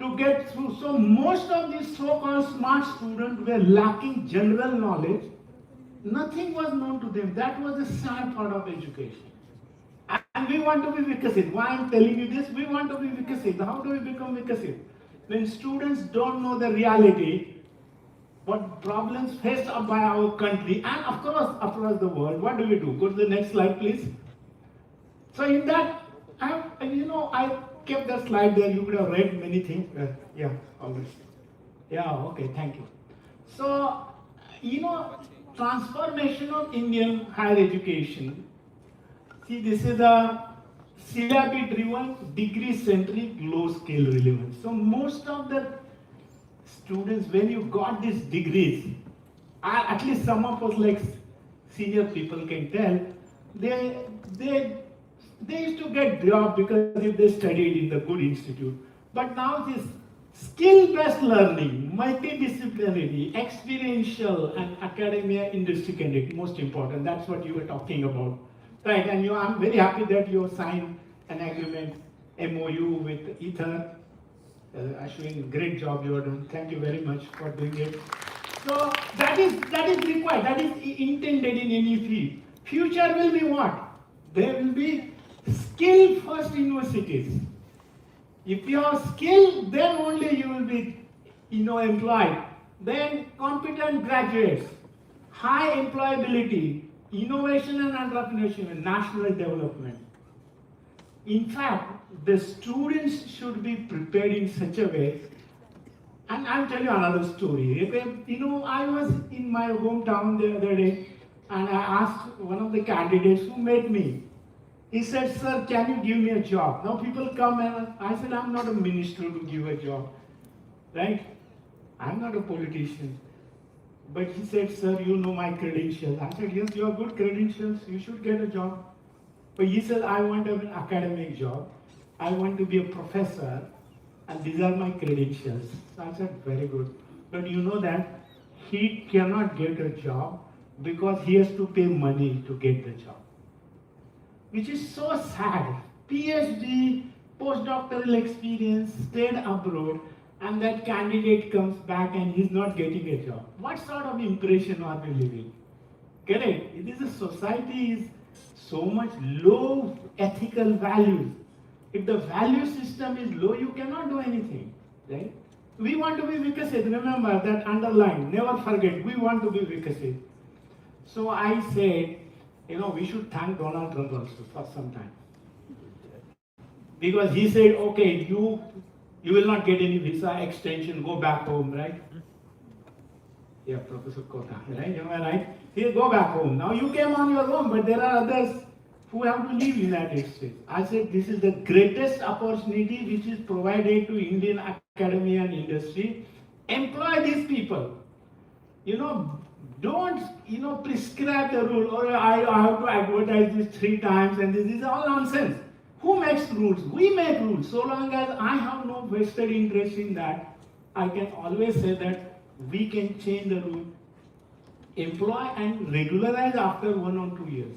to get through." So most of these so-called smart students were lacking general knowledge. Nothing was known to them. That was the sad part of education. And we want to be Vikasit. Why I'm telling you this? We want to be Vikasit. How do we become Vikasit? When students don't know the reality, what problems faced by our country and of course across the world, what do we do? Go to the next slide, please. So in that, I kept that slide there. You could have read many things. Yeah, always. Yeah, okay, thank you. So, transformation of Indian higher education. See, this is a syllabi-driven, degree-centric, low-scale relevance. So most of the students, when you got these degrees, at least some of us, like senior people can tell, they used to get job because if they studied in the good institute. But now this skill-based learning, multidisciplinary, experiential, and academia industry connect, most important. That's what you were talking about. Right, and I'm very happy that you signed an agreement, MOU with Ether. Ashwin, great job you are doing. Thank you very much for doing it. So that is required. That is intended in any field. Future will be what? There will be skill-first universities. If you have skill, then only you will be, employed. Then competent graduates, high employability, innovation and entrepreneurship, and national development. In fact, the students should be prepared in such a way. And I'll tell you another story. I was in my hometown the other day, and I asked one of the candidates who met me. He said, "Sir, can you give me a job?" Now people come and I said, "I'm not a minister to give a job, right? I'm not a politician." But he said, "Sir, you know my credentials." I said, "Yes, you have good credentials. You should get a job." But he said, "I want an academic job. I want to be a professor, and these are my credentials." So I said, "Very good." But you know that he cannot get a job because he has to pay money to get the job, which is so sad. PhD, postdoctoral experience, stayed abroad, and that candidate comes back and he's not getting a job. What sort of impression are we living? Correct? It is a society is so much low ethical values. If the value system is low, you cannot do anything, right? We want to be Vikasit. Remember that underline. Never forget. We want to be Vikasit. So I said, we should thank Donald Trump also for some time. Because he said, "Okay, you will not get any visa extension, go back home," right? Yeah, Professor Kota, right? Am I right? He said, "Go back home." Now you came on your own, but there are others who have to leave United States. I said, this is the greatest opportunity which is provided to Indian academia and industry. Employ these people. Don't, prescribe the rule, or I have to advertise this 3 times, and this is all nonsense. Who makes rules? We make rules. So long as I have no vested interest in that, I can always say that we can change the rule, employ and regularize after 1 or 2 years.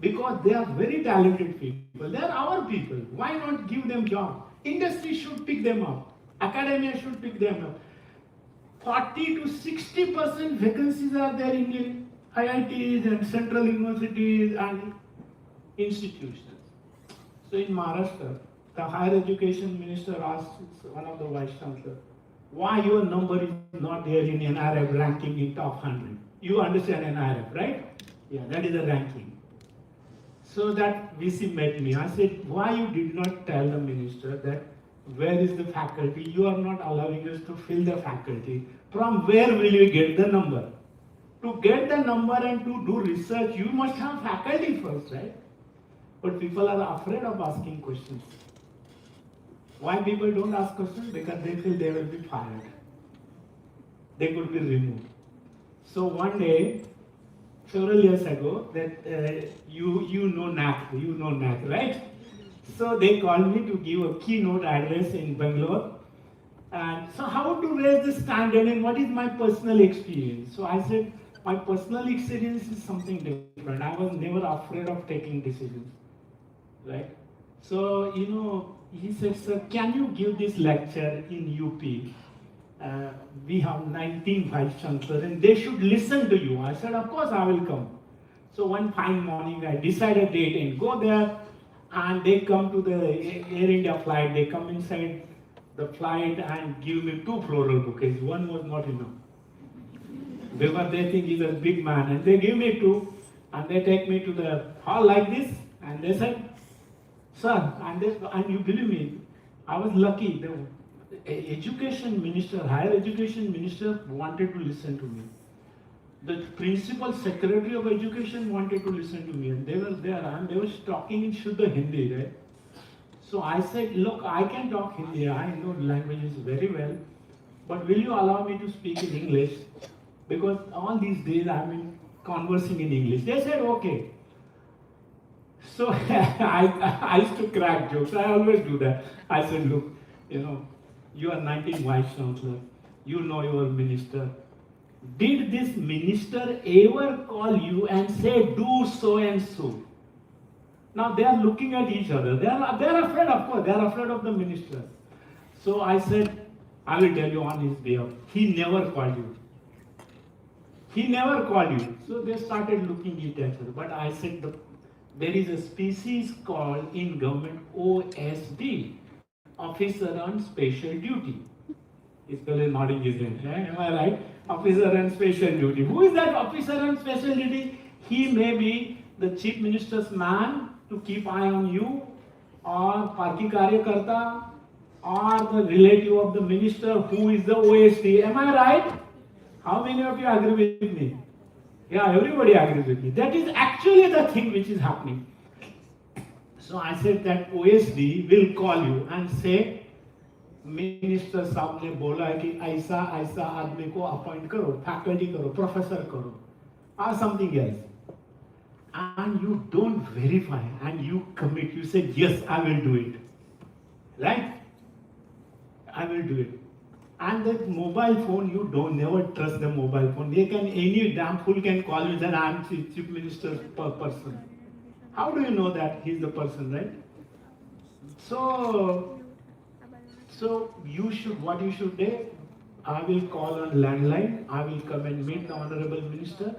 because they are very talented people. They are our people. Why not give them job? Industry should pick them up. Academia should pick them up. 40 to 60% vacancies are there in IITs and central universities and institutions. So in Maharashtra, the higher education minister asked one of the vice chancellors, why your number is not there in NRF ranking in top 100? You understand NRF, right? Yeah, that is a ranking. So that VC met me. I said, why you did not tell the minister that where is the faculty? You are not allowing us to fill the faculty. From where will you get the number? To get the number and to do research, you must have faculty first, right? But people are afraid of asking questions. Why people don't ask questions? Because they feel they will be fired. They could be removed. So one day, several years ago, that you know NAC, right? So they called me to give a keynote address in Bangalore. And so how to raise the standard and what is my personal experience? So I said, my personal experience is something different. I was never afraid of taking decisions, right? So, he said, sir, can you give this lecture in UP? We have 19 vice chancellors and they should listen to you. I said, of course I will come. So one fine morning I decided a date and go there, and they come to the Air India flight. They come inside the flight and give me 2 floral bouquets. One was not enough. Because they think he's a big man, and they give me 2, and they take me to the hall like this, and they said, sir, and you believe me, I was lucky. The education minister, higher education minister wanted to listen to me. The principal secretary of education wanted to listen to me, and they were there, and they were talking in Shuddha Hindi, right? So I said, look, I can talk Hindi, I know languages very well, but will you allow me to speak in English? Because all these days I've been conversing in English. They said, okay. So I used to crack jokes. I always do that. I said, look, you are 19 vice chancellor. You know your minister. Did this minister ever call you and say, do so and so? Now they are looking at each other. They are afraid, of course. They are afraid of the minister. So I said, I will tell you on his behalf. He never called you. He never called you. So they started looking at each other. But I said, there is a species called in government OSD, Officer on Special Duty. He's probably nodding his head. Am I right? Officer on Special Duty. Who is that officer on Special Duty? He may be the chief minister's man to keep eye on you, or Parki Karyakarta, or the relative of the minister who is the OSD. Am I right? How many of you agree with me? Yeah, everybody agrees with me. That is actually the thing which is happening. So I said that OSD will call you and say, Minister साहब ने बोला है कि ऐसा ऐसा आदमी को appoint करो, फैकल्टी करो, प्रोफेसर करो, or something else. And you don't verify and you commit. You say, yes, I will do it. Right? I will do it. And that mobile phone, you don't never trust the mobile phone. Any damn fool can call you that I'm chief minister's person. How do you know that he's the person, right? So what you should do, I will call on landline. I will come and meet the honorable minister.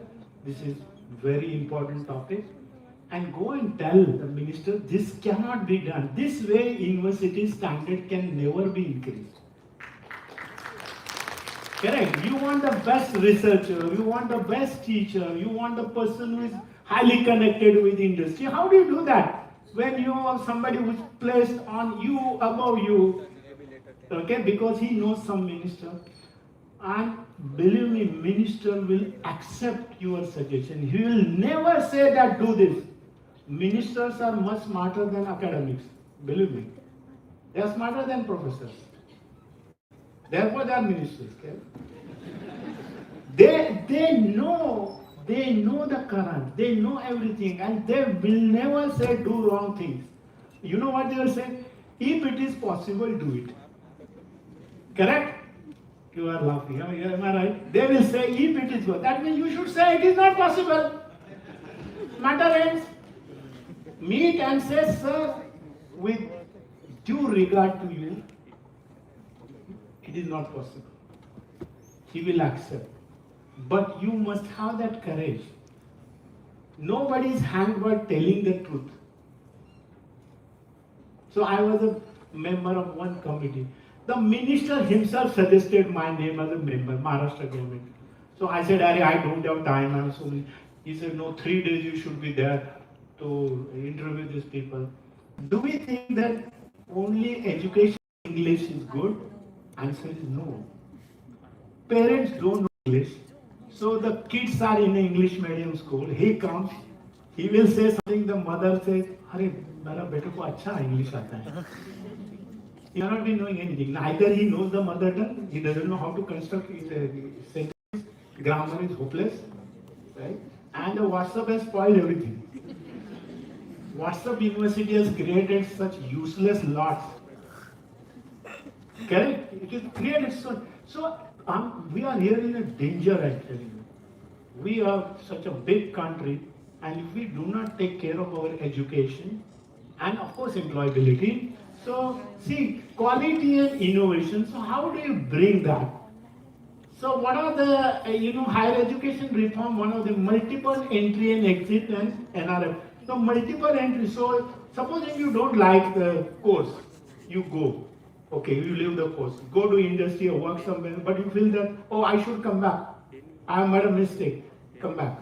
This is very important topic. And go and tell the minister, this cannot be done. This way, university standard can never be increased. Correct. You want the best researcher, you want the best teacher, you want the person who is highly connected with industry. How do you do that? When you have somebody who is placed on you, above you, okay, because he knows some minister. And believe me, minister will accept your suggestion. He will never say that do this. Ministers are much smarter than academics. Believe me. They are smarter than professors. Therefore, they are ministers. Okay? They know the current, they know everything, and they will never say do wrong things. You know what they will say? If it is possible, do it. Correct? You are laughing. Am I right? They will say if it is possible. That means you should say it is not possible. Matter ends. meet and say, sir, with due regard to you, it is not possible. He will accept. But you must have that courage. Nobody is hanged by telling the truth. So I was a member of one committee. The minister himself suggested my name as a member, Maharashtra government. So I said, I don't have time, I'm so many. He said, no, 3 days you should be there to interview these people. Do we think that only education in English is good? Answer is no. Parents don't know English. So the kids are in an English medium school. He comes, he will say something, the mother says, Arey, mera beta ko acha English aata hai. He cannot be knowing anything. Neither he knows the mother tongue, he doesn't know how to construct his sentence. Grammar is hopeless, right? And the WhatsApp has spoiled everything. WhatsApp University has created such useless lots. Correct? It is created so we are here in a danger actually. We are such a big country, and if we do not take care of our education and of course employability, so see, quality and innovation, so how do you bring that? So what are the, higher education reform, one of the multiple entry and exit and NRF. So multiple entry, so supposing you don't like the course, you go. Okay, you leave the course, go to industry or work somewhere, but you feel that, oh, I should come back. I made a mistake, come back.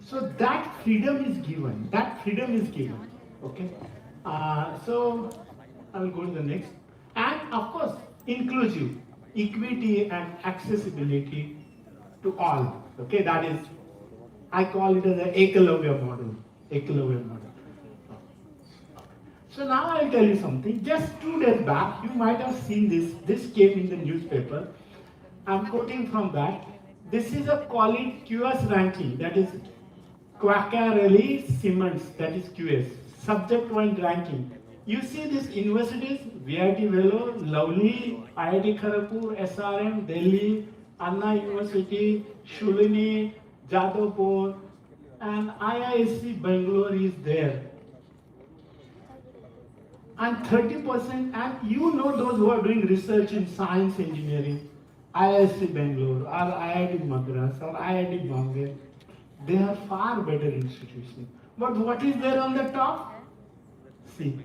So that freedom is given, okay? So I will go to the next. And of course, inclusive, equity and accessibility to all, okay? That is, I call it as the Ekalavya model, So now I'll tell you something. Just 2 days back, you might have seen this. This came in the newspaper. I'm quoting from that. This is a college QS ranking, that is Quacquarelli Simmons, that is QS, subject-wise ranking. You see these universities, VIT Vellore, Lovely, IIT Kharagpur, SRM, Delhi, Anna University, Shulini, Jadavpur, and IISc Bangalore is there. And 30%, and you know those who are doing research in science engineering, IISc Bangalore, or IIT Madras, or IIT Bombay, they are far better institutions. But what is there on the top? See,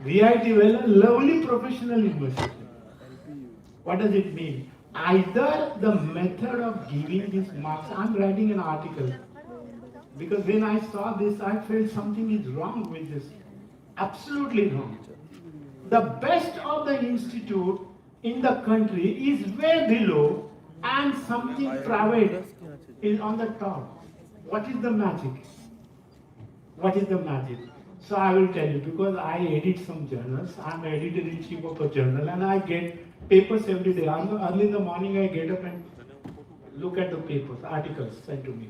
VIT Vellore, lovely professional university. What does it mean? Either the method of giving these marks, I'm writing an article, because when I saw this, I felt something is wrong with this. Absolutely wrong. The best of the institute in the country is way below, and something private is on the top. What is the magic? What is the magic? So I will tell you, because I edit some journals. I'm editor-in-chief of a journal, and I get papers every day. Early in the morning, I get up and look at the papers, articles sent to me.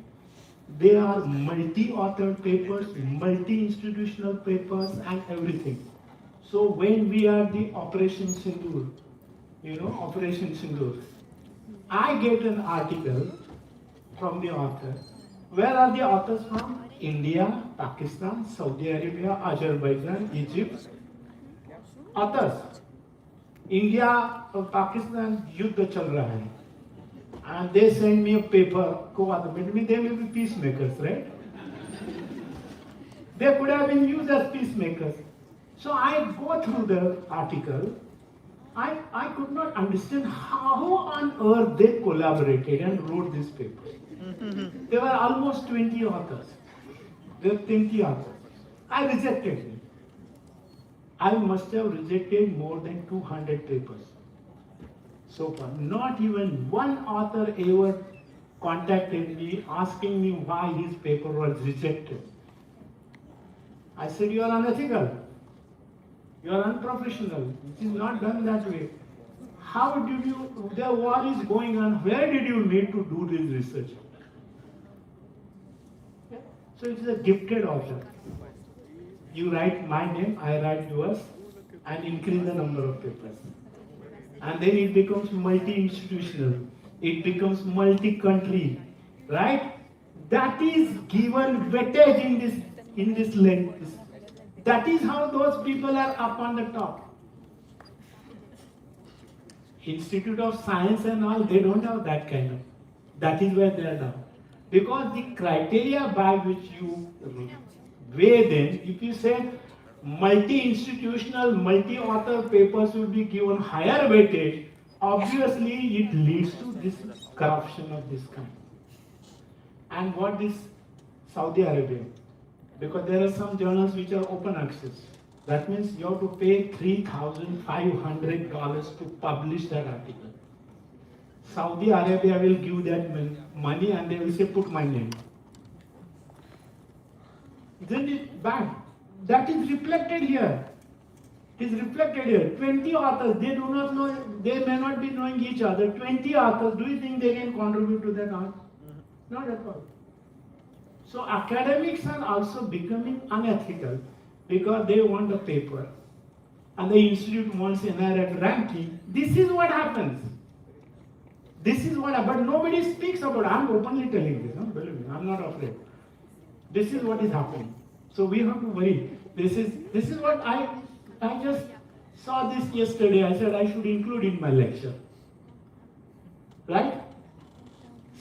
They are multi-authored papers, multi-institutional papers, and everything. So when we are the Operation Sindoor, Operation Sindoor, I get an article from the author. Where are the authors from? India, Pakistan, Saudi Arabia, Azerbaijan, Egypt. Authors. India और Pakistan युद्ध चल रहा है. And they send me a paper, they may be peacemakers, right? They could have been used as peacemakers. So I go through the article. I could not understand how on earth they collaborated and wrote this paper. There were almost 20 authors. There were 20 authors. I rejected them. I must have rejected more than 200 papers. So far, not even one author ever contacted me asking me why his paper was rejected. I said, you are unethical. You are unprofessional. It is not done that way. How did you, the war is going on, where did you need to do this research? So it is a gifted author. You write my name, I write yours, and increase the number of papers. And then it becomes multi-institutional. It becomes multi-country, right? that is given weightage in this length. That is how those people are up on the top. Institute of Science and all, they don't have that kind of. That is where they are down. Because the criteria by which you weigh them, if you say multi-institutional, multi-author papers will be given higher weightage, obviously it leads to this corruption of this kind. And what is Saudi Arabia? Because there are some journals which are open access. That means you have to pay $3,500 to publish that article. Saudi Arabia will give that money and they will say, put my name. Isn't it bad? That is reflected here. It is reflected here. 20 authors, they do not know, they may not be knowing each other. 20 authors, do you think they can contribute to that art? Not at all. So academics are also becoming unethical because they want a paper and the institute wants NRF ranking. This is what happens. This is what, but nobody speaks about it. I'm openly telling this, believe me, I'm not afraid. This is what is happening. So we have to worry. This is what I just saw this yesterday. I said I should include in my lecture. Right?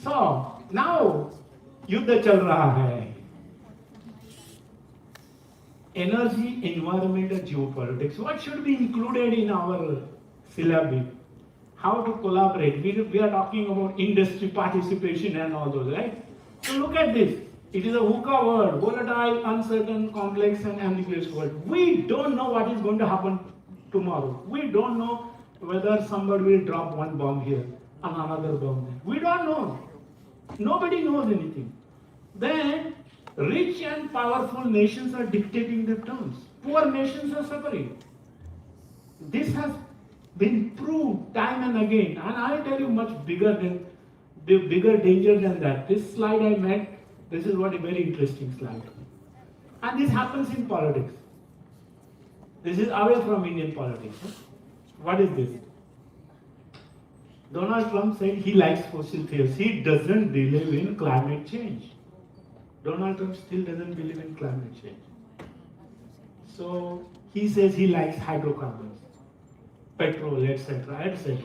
So now, युद्ध चल रहा है. Energy, environment, and geopolitics. What should be included in our syllabus? How to collaborate? We are talking about industry participation and all those, right? So look at this. It is a VUCA word, volatile, uncertain, complex, and ambiguous word. We don't know what is going to happen tomorrow. We don't know whether somebody will drop one bomb here and another bomb there. We don't know. Nobody knows anything. Then, rich and powerful nations are dictating the terms. Poor nations are suffering. This has been proved time and again. And I'll tell you much bigger danger than that. This slide I made, this is what a very interesting slide. And this happens in politics. This is away from Indian politics. What is this? Donald Trump said he likes fossil fuels. He doesn't believe in climate change. Donald Trump still doesn't believe in climate change. So he says he likes hydrocarbons, petrol, etc., etc.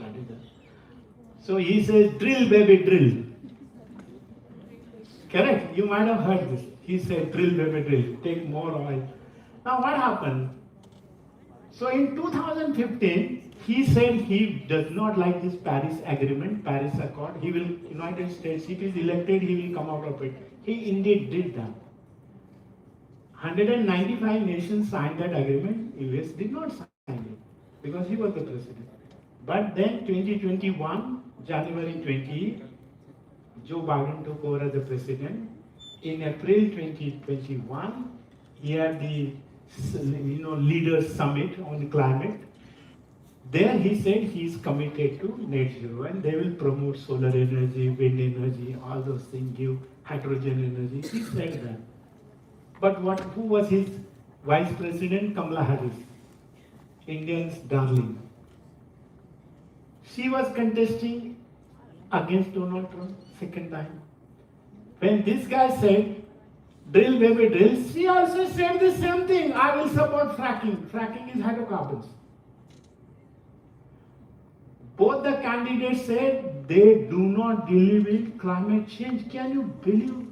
So he says, drill, baby, drill. Correct? You might have heard this. He said, drill, baby, drill. Take more oil. Now what happened? So in 2015, he said he does not like this Paris Agreement, Paris Accord. He will, United States, if he is elected, he will come out of it. He indeed did that. 195 nations signed that agreement. US did not sign it because he was the president. But then 2021, January 20, Joe Biden took over as the president. In April 2021, he had the leaders summit on climate. There he said he is committed to net zero and they will promote solar energy, wind energy, all those things, give hydrogen energy. He said that. But who was his vice president? Kamala Harris, Indians' darling. She was contesting against Donald Trump second time. When this guy said, drill baby drill, she also said the same thing. I will support fracking. Fracking is hydrocarbons. Both the candidates said they do not believe in climate change. Can you believe?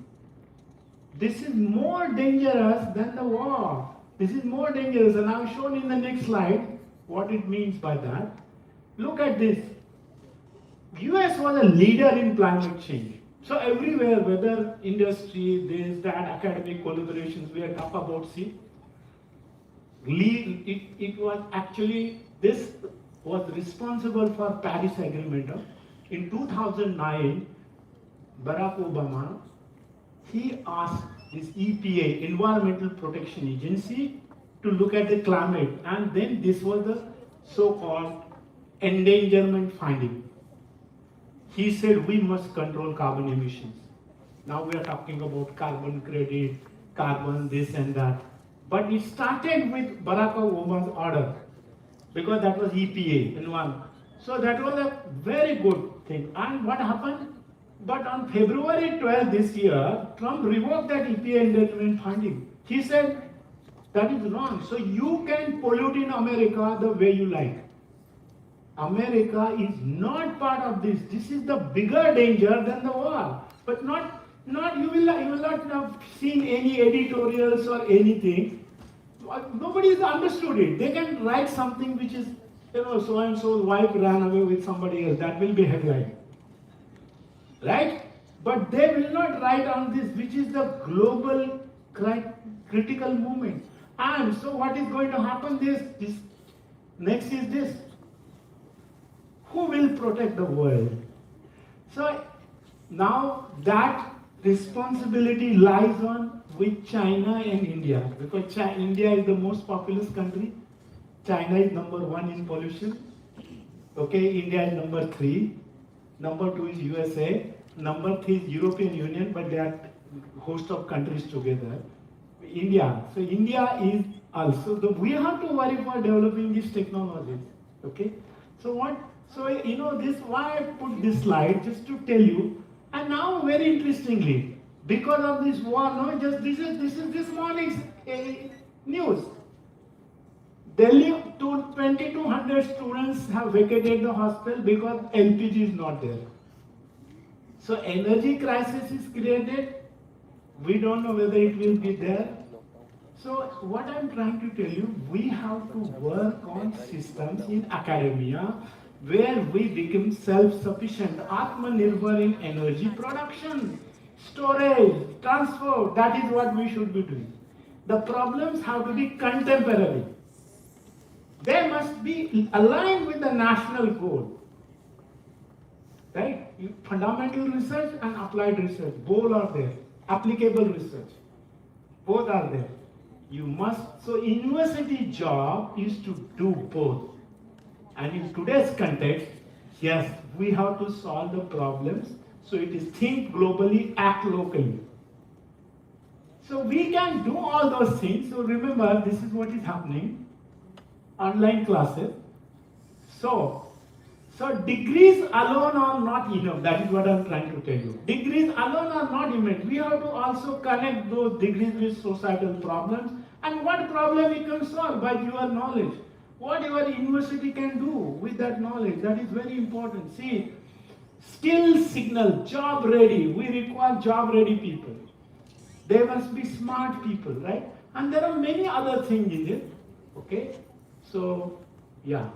This is more dangerous than the war. This is more dangerous, and I've shown in the next slide what it means by that. Look at this. US was a leader in climate change. So everywhere, whether industry, this, that, academic collaborations, we are talking about, see, it was actually, this was responsible for Paris Agreement. In 2009, Barack Obama, he asked this EPA, Environmental Protection Agency, to look at the climate, and then this was the so-called endangerment finding. He said we must control carbon emissions. Now we are talking about carbon credit, carbon this and that. But it started with Barack Obama's order, because that was EPA in one. So that was a very good thing. And what happened? But on February 12 this year, Trump revoked that EPA endowment funding. He said that is wrong. So you can pollute in America the way you like. America is not part of this. This is the bigger danger than the war. But you will not have seen any editorials or anything. Nobody has understood it. They can write something which is, so and so's wife ran away with somebody else. That will be headline. Right? But they will not write on this, which is the global critical movement. And so what is going to happen this next is this. Who will protect the world? So now that responsibility lies on with China and India, because India is the most populous country. China is number 1 in pollution. Okay, India is number 3. Number 2 is USA. Number 3 is European Union, but they are host of countries together. India. So India is also, we have to worry for developing these technologies. Okay. So why I put this slide, just to tell you. And now, very interestingly, because of this war, this is this morning's news. Delhi, 2,200 students have vacated the hospital because LPG is not there. So energy crisis is created. We don't know whether it will be there. So what I'm trying to tell you, we have to work on systems in academia where we become self-sufficient, Atmanirbhar in energy production, storage, transport. That is what we should be doing. The problems have to be contemporary. They must be aligned with the national goal. Right? Fundamental research and applied research, both are there. Applicable research, both are there. You must, so university job is to do both. And in today's context, yes, we have to solve the problems. So it is think globally, act locally. So we can do all those things. So remember, this is what is happening. Online classes. So degrees alone are not enough. That is what I'm trying to tell you. Degrees alone are not enough. We have to also connect those degrees with societal problems. And what problem you can solve by your knowledge. What your university can do with that knowledge. That is very important. See, skill signal, job ready. We require job ready people. They must be smart people, right? And there are many other things in it. Okay? So, yeah.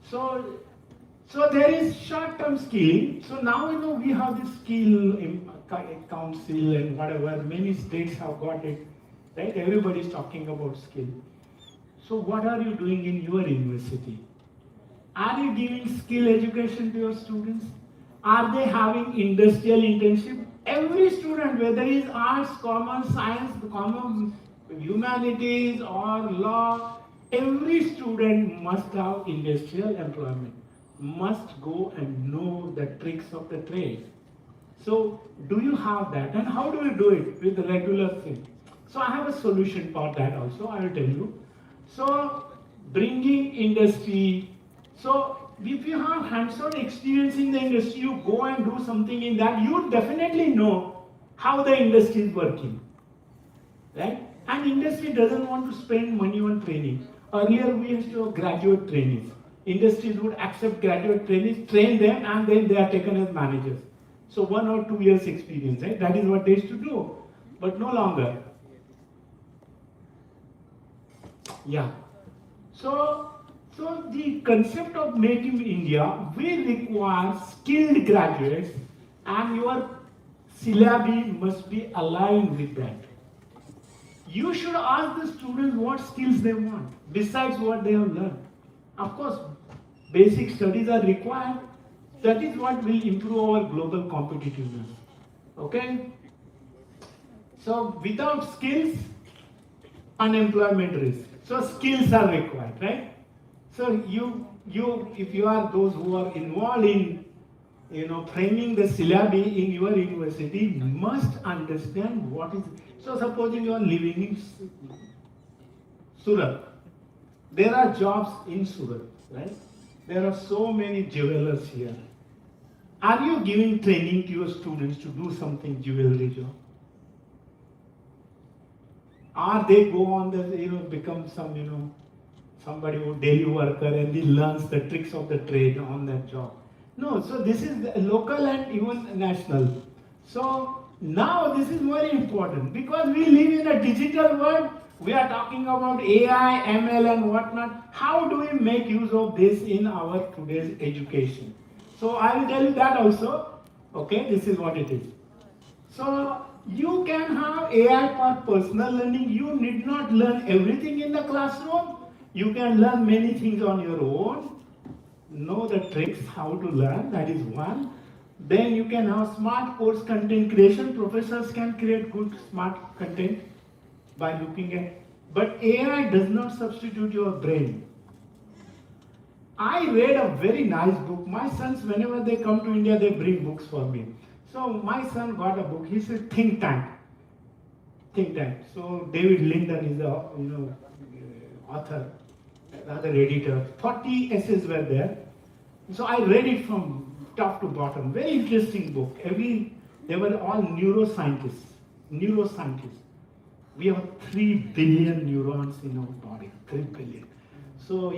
So there is short-term skilling. So now we have this skill council and whatever. Many states have got it. Right? Everybody is talking about skill. So what are you doing in your university? Are you giving skill education to your students? Are they having industrial internship? Every student, whether it's arts, commerce, science, common humanities or law, every student must have industrial employment, must go and know the tricks of the trade. So do you have that? And how do you do it with the regular thing? So I have a solution for that also, I will tell you. So bringing industry, so if you have hands-on experience in the industry, you go and do something in that, you definitely know how the industry is working, right? And industry doesn't want to spend money on training. Earlier we used to have graduate trainees. Industries would accept graduate trainees, train them, and then they are taken as managers. So 1 or 2 years experience, right? That is what they used to do, but no longer. Yeah. So the concept of Make in India, we require skilled graduates, and your syllabi must be aligned with that. You should ask the students what skills they want, besides what they have learned. Of course, basic studies are required. That is what will improve our global competitiveness. Okay? So without skills, unemployment risk. So skills are required, right? So if you are those who are involved in framing the syllabi in your university, must understand what is. So supposing you are living in Surat, there are jobs in Surat, right? There are so many jewelers here. Are you giving training to your students to do something jewelry job? Or they go on the, become some, somebody who daily worker and he learns the tricks of the trade on that job. No, so this is local and even national. So now this is very important because we live in a digital world. We are talking about AI, ML and whatnot. How do we make use of this in our today's education? So I will tell you that also. Okay, this is what it is. So you can have AI for personal learning. You need not learn everything in the classroom. You can learn many things on your own. Know the tricks how to learn, that is one. Then you can have smart course content creation. Professors can create good smart content by looking at. But AI does not substitute your brain. I read a very nice book. My sons, whenever they come to India, they bring books for me. So my son got a book. He said Think Tank. Think Tank. So David Linden is the author, rather editor. 40 essays were there. So I read it from top to bottom. Very interesting book. They were all neuroscientists. We have 3 billion neurons in our body. 3 billion. So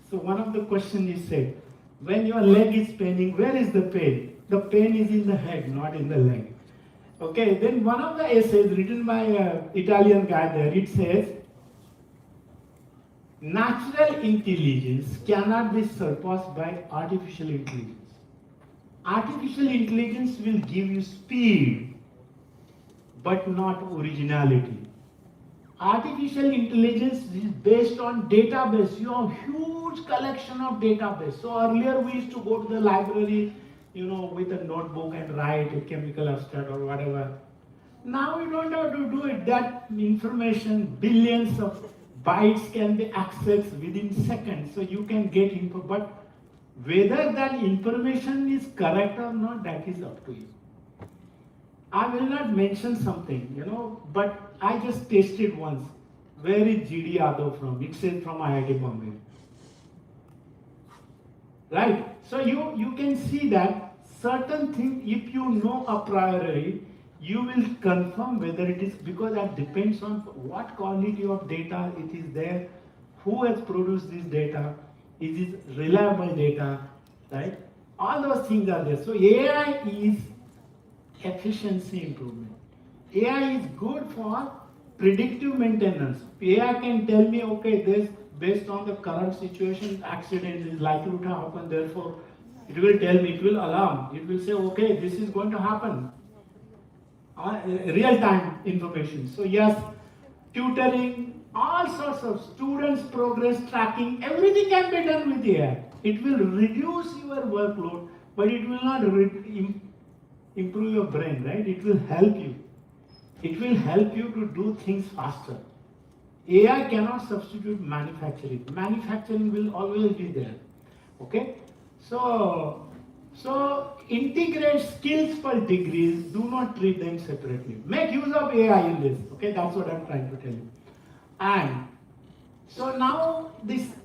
so one of the questions is said, when your leg is paining, where is the pain? The pain is in the head, not in the leg. Okay, then one of the essays written by an Italian guy there, it says, natural intelligence cannot be surpassed by artificial intelligence. Artificial intelligence will give you speed, but not originality. Artificial intelligence is based on database. You have huge collection of database. So earlier we used to go to the library, with a notebook and write a chemical abstract or whatever. Now you don't have to do it. That information, billions of bytes can be accessed within seconds. So you can get info. But whether that information is correct or not, that is up to you. I will not mention something, but I just tasted once. Where is GD Yadav from? It says from IIT Bombay. Right? So you can see that certain thing, if you know a priori, you will confirm whether it is, because that depends on what quality of data it is there, who has produced this data, is it reliable data, right? All those things are there. So AI is efficiency improvement. AI is good for predictive maintenance. AI can tell me, okay, this based on the current situation, accident is likely to happen, therefore it will tell me, it will alarm, it will say, okay, this is going to happen. Real-time information. So yes, tutoring, all sorts of students' progress tracking, everything can be done with AI. It will reduce your workload, but it will not improve your brain, right? It will help you. It will help you to do things faster. AI cannot substitute manufacturing. Manufacturing will always be there. Okay? So integrate skills for degrees, do not treat them separately. Make use of AI in this. Okay, that's what I'm trying to tell you. And so now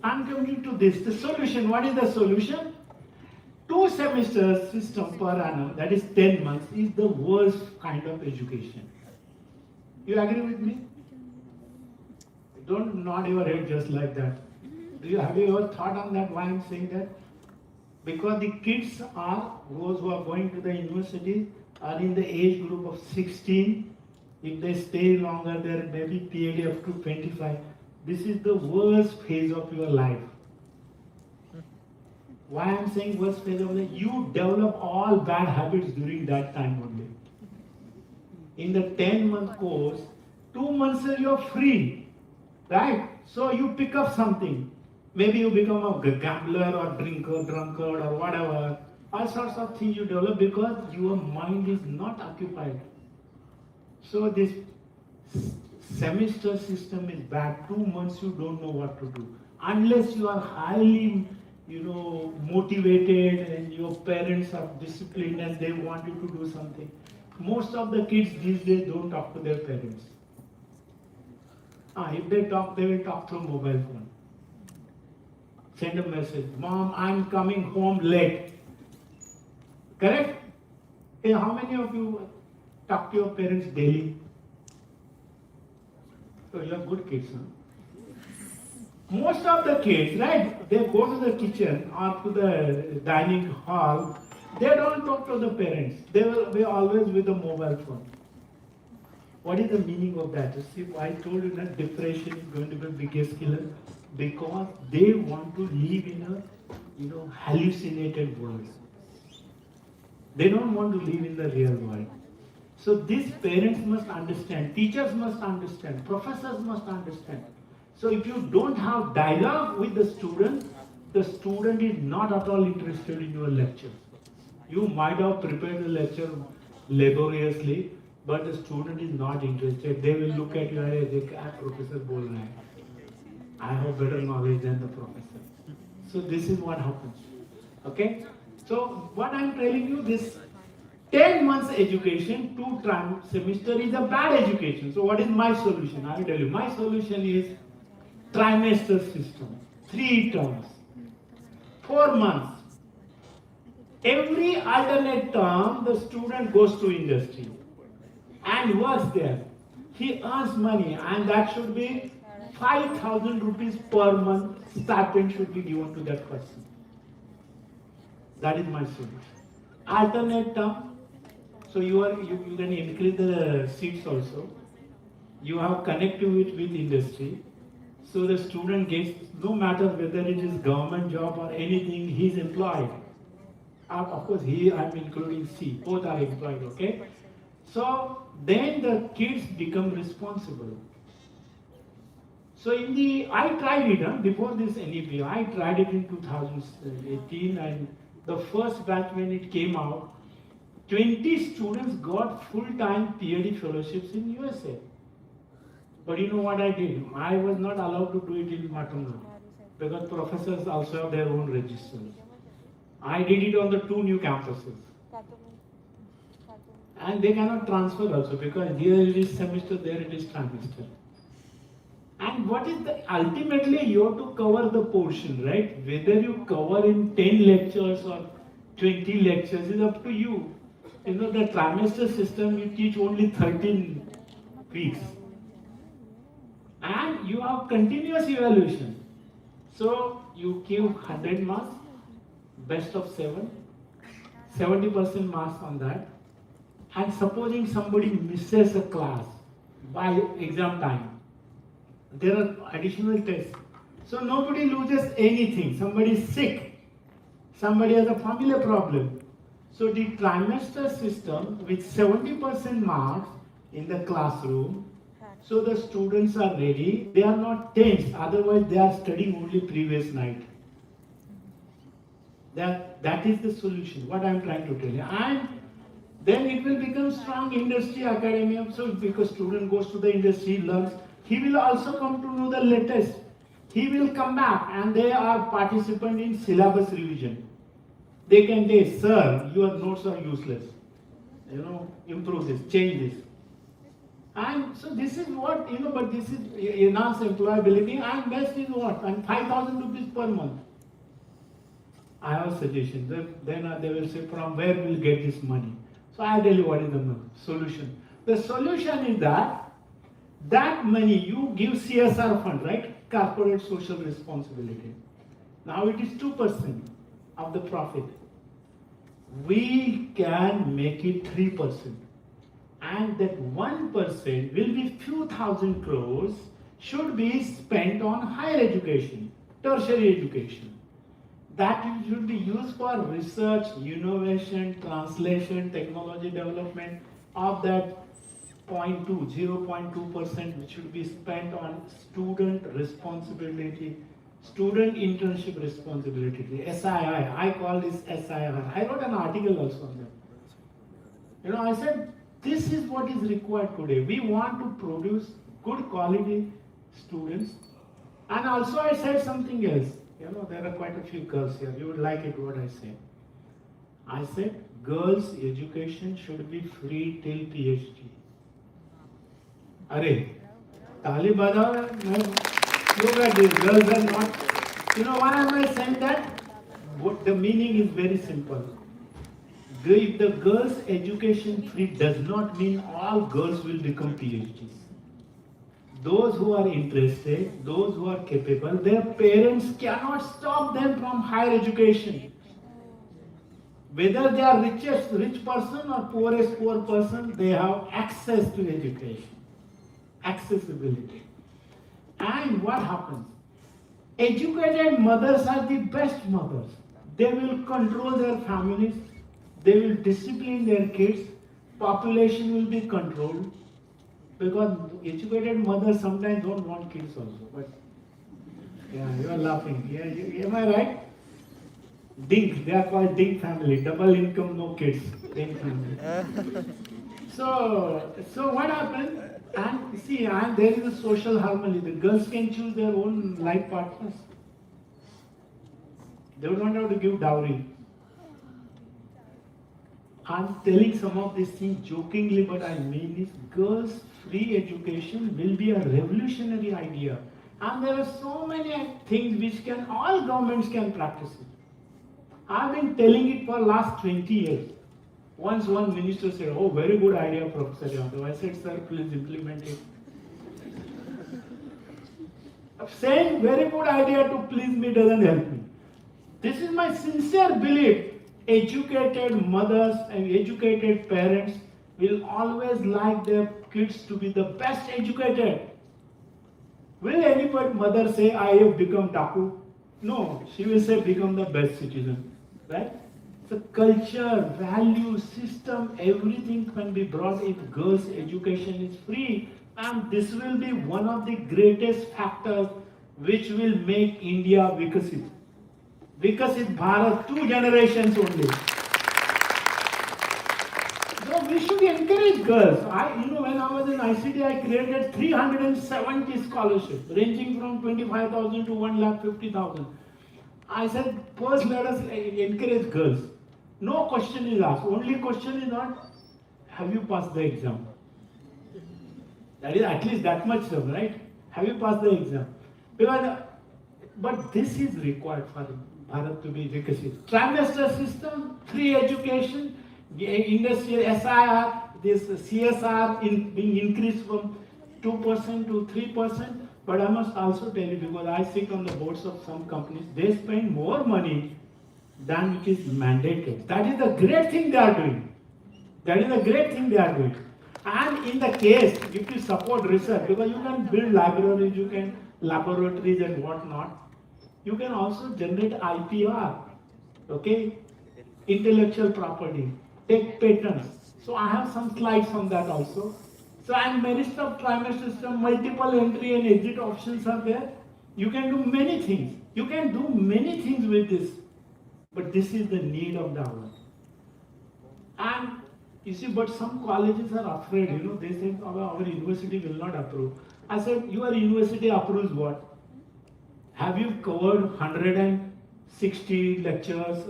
I'm coming to this. The solution, what is the solution? 2 semesters system per annum, that is 10 months, is the worst kind of education. You agree with me? Don't nod your head just like that. Have you ever thought on that, why I'm saying that? Because the kids those who are going to the university are in the age group of 16. If they stay longer, there may be PhD up to 25. This is the worst phase of your life. Why I'm saying worst phase of life? You develop all bad habits during that time only. In the 10-month course, 2 months you're free, right? So you pick up something. Maybe you become a gambler or drinker, drunkard or whatever. All sorts of things you develop because your mind is not occupied. So this semester system is bad. 2 months you don't know what to do. Unless you are highly, motivated and your parents are disciplined and they want you to do something. Most of the kids these days don't talk to their parents. If they talk, they will talk through mobile phone. Send a message, Mom, I'm coming home late. Correct? Hey, how many of you talk to your parents daily? So you are good kids, huh? Most of the kids, right, they go to the kitchen or to the dining hall, they don't talk to the parents. They will be always with the mobile phone. What is the meaning of that? You see, I told you that depression is going to be the biggest killer because they want to live in a, hallucinated world. They don't want to live in the real world. So these parents must understand, teachers must understand, professors must understand. So if you don't have dialogue with the student is not at all interested in your lecture. You might have prepared the lecture laboriously, but the student is not interested. They will look at you and say, professor bol raha hai. I have better knowledge than the professor. So this is what happens. Okay? So what I am telling you, this 10 months education, 2 semester is a bad education. So what is my solution? I will tell you. My solution is trimester system, 3 terms, 4 months. Every alternate term, the student goes to industry and works there. He earns money, and that should be 5,000 rupees per month. Stipend should be given to that person. That is my solution. Alternate term, so you can increase the seats also. You have connectivity with industry. So the student gets, no matter whether it is government job or anything, he is employed. Of course, I'm including C, both are employed, okay? So then the kids become responsible. So I tried it before this NEP, I tried it in 2018, and the first batch when it came out, 20 students got full-time PhD fellowships in USA. But you know what I did? I was not allowed to do it in Matunga because professors also have their own registers. I did it on the 2 new campuses. And they cannot transfer also because here it is semester, there it is trimester. And what is ultimately you have to cover the portion, right? Whether you cover in 10 lectures or 20 lectures is up to you. The trimester system, you teach only 13 weeks. And you have continuous evaluation. So you give 100 marks, best of 7, 70% marks on that. And supposing somebody misses a class by exam time, there are additional tests. So nobody loses anything. Somebody is sick, somebody has a family problem. So the trimester system with 70% marks in the classroom, so the students are ready, they are not tense, otherwise they are studying only previous night. That is the solution, what I am trying to tell you. And then it will become strong industry academia. So because student goes to the industry, learns, he will also come to know the latest. He will come back and they are participant in syllabus revision. They can say, sir, your notes are useless. Improve this, change this. And so this is what, but this is enhanced employability, and best is what? And 5,000 rupees per month. I have a suggestion. Then they will say, from where will get this money? So I tell you what is the solution. The solution is that money you give CSR fund, right? Corporate social responsibility. Now it is 2% of the profit. We can make it 3%. And that 1% will be few thousand crores should be spent on higher education, tertiary education. That should be used for research, innovation, translation, technology development. Of that 0.2%, which should be spent on student responsibility, student internship responsibility, SII. I call this SII. I wrote an article also on that. I said, this is what is required today. We want to produce good quality students. And also I said something else. There are quite a few girls here. You would like it what I said. I said, girls' education should be free till PhD. Arey, Tali bajao, look at this. Girls are not. Why am I saying that? The meaning is very simple. If the girls' education free does not mean all girls will become PhDs. Those who are interested, those who are capable, their parents cannot stop them from higher education. Whether they are richest rich person or poorest poor person, they have access to education, accessibility. And what happens? Educated mothers are the best mothers. They will control their families, they will discipline their kids, population will be controlled. Because educated mothers sometimes don't want kids also. But yeah, you are laughing. Yeah, am I right? Dink, they are called Dink family. Double income, no kids. Dink family. So what happened? And see, and there is a social harmony. The girls can choose their own life partners. They would not have to give dowry. I'm telling some of these things jokingly, but I mean is girls' free education will be a revolutionary idea. And there are so many things which all governments can practice it. I've been telling it for last 20 years. Once one minister said, "Oh, very good idea, Professor Yadav." I said, "Sir, please implement it." Saying very good idea to please me doesn't help me. This is my sincere belief. Educated mothers and educated parents will always like their kids to be the best educated. Will anybody mother say, "I have become Daku"? No, she will say, "Become the best citizen." Right? So culture, value, system, everything can be brought if girls' education is free. And this will be one of the greatest factors which will make India Vikasit. Vikasit Bharat, 2 generations only. So we should encourage girls. When I was in ICT, I created 370 scholarships, ranging from 25,000 to 1,50,000. I said, first let us encourage girls. No question is asked. Only question is not, have you passed the exam? That is at least that much, right? Have you passed the exam? But this is required for Bharat to be Vikasit. Trimester system, free education, industrial SIR, this CSR being increased from 2% to 3%. But I must also tell you, because I sit on the boards of some companies, they spend more money than which is mandated. That is the great thing they are doing. And in the case, if you support research, because you can build libraries, you can laboratories and whatnot, you can also generate IPR, okay? Intellectual property, take patents. So I have some slides on that also. So and merit of trimester system, multiple entry and exit options are there. You can do many things. You can do many things with this. But this is the need of the hour. And you see, but some colleges are afraid, they say our university will not approve. I said, your university approves what? Have you covered 160 lectures,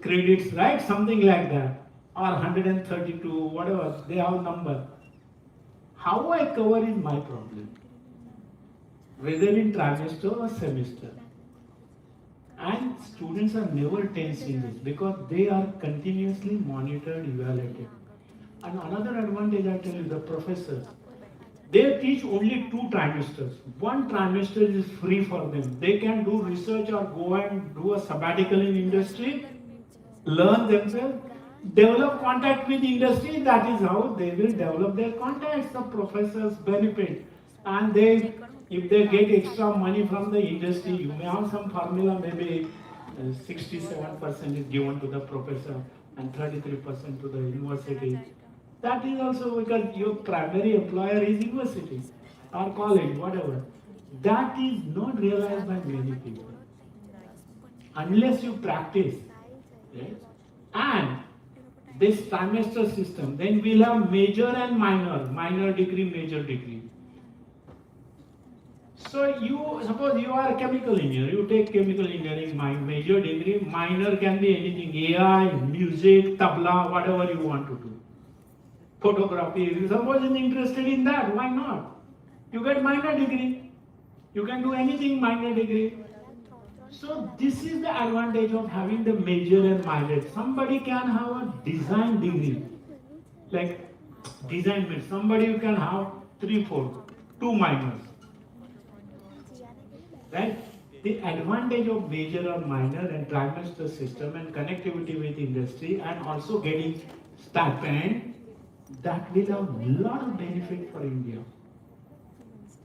credits, right? Something like that. Or 132, whatever, they have a number. How I cover is my problem. Whether in trimester or semester. And students are never tense in this because they are continuously monitored, evaluated. And another advantage I tell you, the professors, they teach only 2 trimesters. 1 trimester is free for them. They can do research or go and do a sabbatical in industry, learn themselves, develop contact with industry. That is how they will develop their contacts. The professors benefit. And if they get extra money from the industry, you may have some formula, maybe 67% is given to the professor and 33% to the university. That is also because your primary employer is university or college, whatever. That is not realized by many people. Unless you practice. Right? And this trimester system, then we'll have major and minor degree, major degree. So suppose you are a chemical engineer, you take chemical engineering, major degree, minor can be anything, AI, music, tabla, whatever you want to do. Photography, if you suppose you're interested in that, why not? You get minor degree. You can do anything minor degree. So this is the advantage of having the major and minor. Somebody can have a design degree, like design means somebody who can have 3, 4, 2 minors, right? The advantage of major or minor and trimester system and connectivity with industry and also getting stipend, that will have a lot of benefit for India.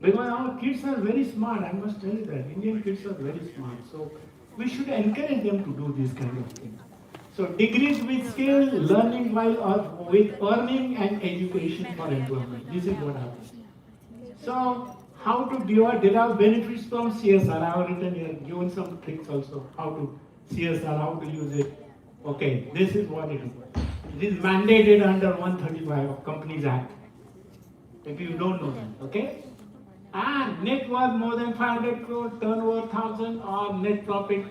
Because our kids are very smart, I must tell you that. Indian kids are very smart. So we should encourage them to do this kind of thing. So degrees with skill, learning while with earning and education for employment. This is what happens. So how to derive benefits from CSR? I have written here, given some tricks also. How to CSR, how to use it. Okay, this is what it is. It is mandated under 135 of Companies Act. If you don't know that, okay? And net worth more than 500 crore, turnover 1000 or net profit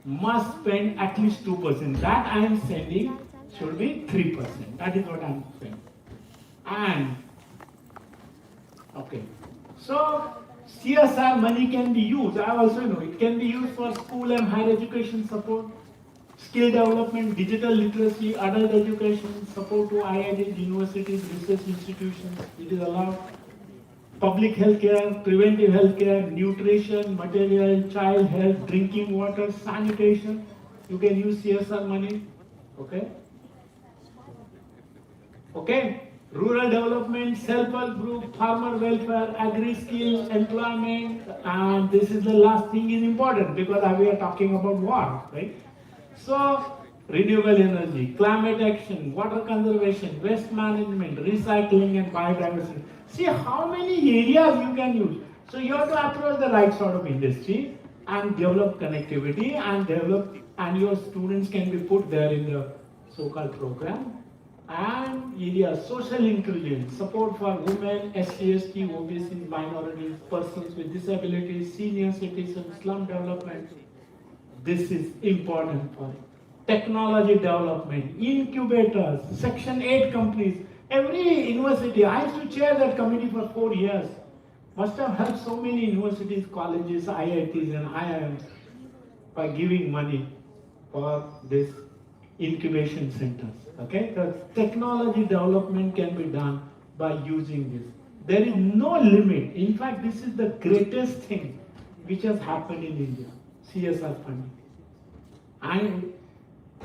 must spend at least 2%. That I am sending should be 3%. That is what I am saying. And, okay. So, CSR money can be used, I also know, it can be used for school and higher education support, skill development, digital literacy, adult education, support to IITs, universities, research institutions, it is allowed. Public health care, preventive health care, nutrition, material, child health, drinking water, sanitation. You can use CSR money. Okay? Okay? Rural development, self-help group, farmer welfare, agri-skill, employment, and this is the last thing is important because we are talking about war, right? So, renewable energy, climate action, water conservation, waste management, recycling and biodiversity. See how many areas you can use. So you have to approach the right sort of industry and develop connectivity and your students can be put there in the so-called program. And areas, social inclusion, support for women, SC, ST, OBC, minorities, persons with disabilities, senior citizens, slum development. This is important for technology development, incubators, Section 8 companies. Every university, I used to chair that committee for 4 years. Must have helped so many universities, colleges, IITs and IIMs by giving money for this incubation centers. Okay, the technology development can be done by using this. There is no limit. In fact, this is the greatest thing which has happened in India, CSR funding. And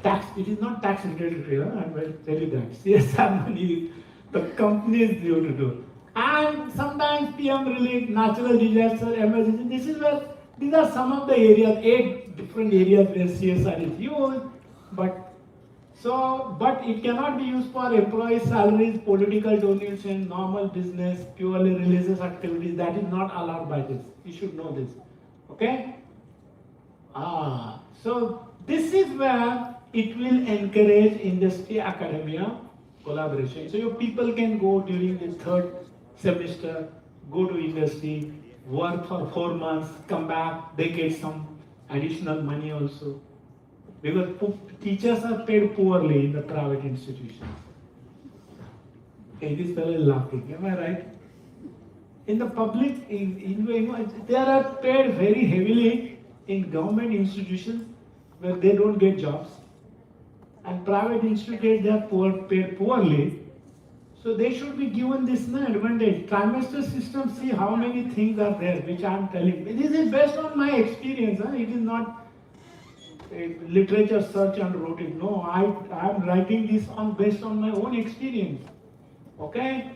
tax, it is not tax related here, I will tell you that. CSR money, the companies due to do. And sometimes PM relief, natural disaster, emergency, this is where, these are some of the areas, 8 different areas where CSR is used, but it cannot be used for employee salaries, political donation, normal business, purely religious activities. That is not allowed by this. You should know this. Okay? So this is where it will encourage industry academia collaboration. So your people can go during the 3rd semester, go to industry, work for 4 months, come back, they get some additional money also. Because teachers are paid poorly in the private institutions. Okay, this fellow is laughing, am I right? In the public, they are paid very heavily in government institutions where they don't get jobs. And private institutions, they are paid poorly. So they should be given this advantage. Trimester system, see how many things are there, which I am telling. This is based on my experience. It is not a literature search and wrote it. No, I am writing this based on my own experience. Okay?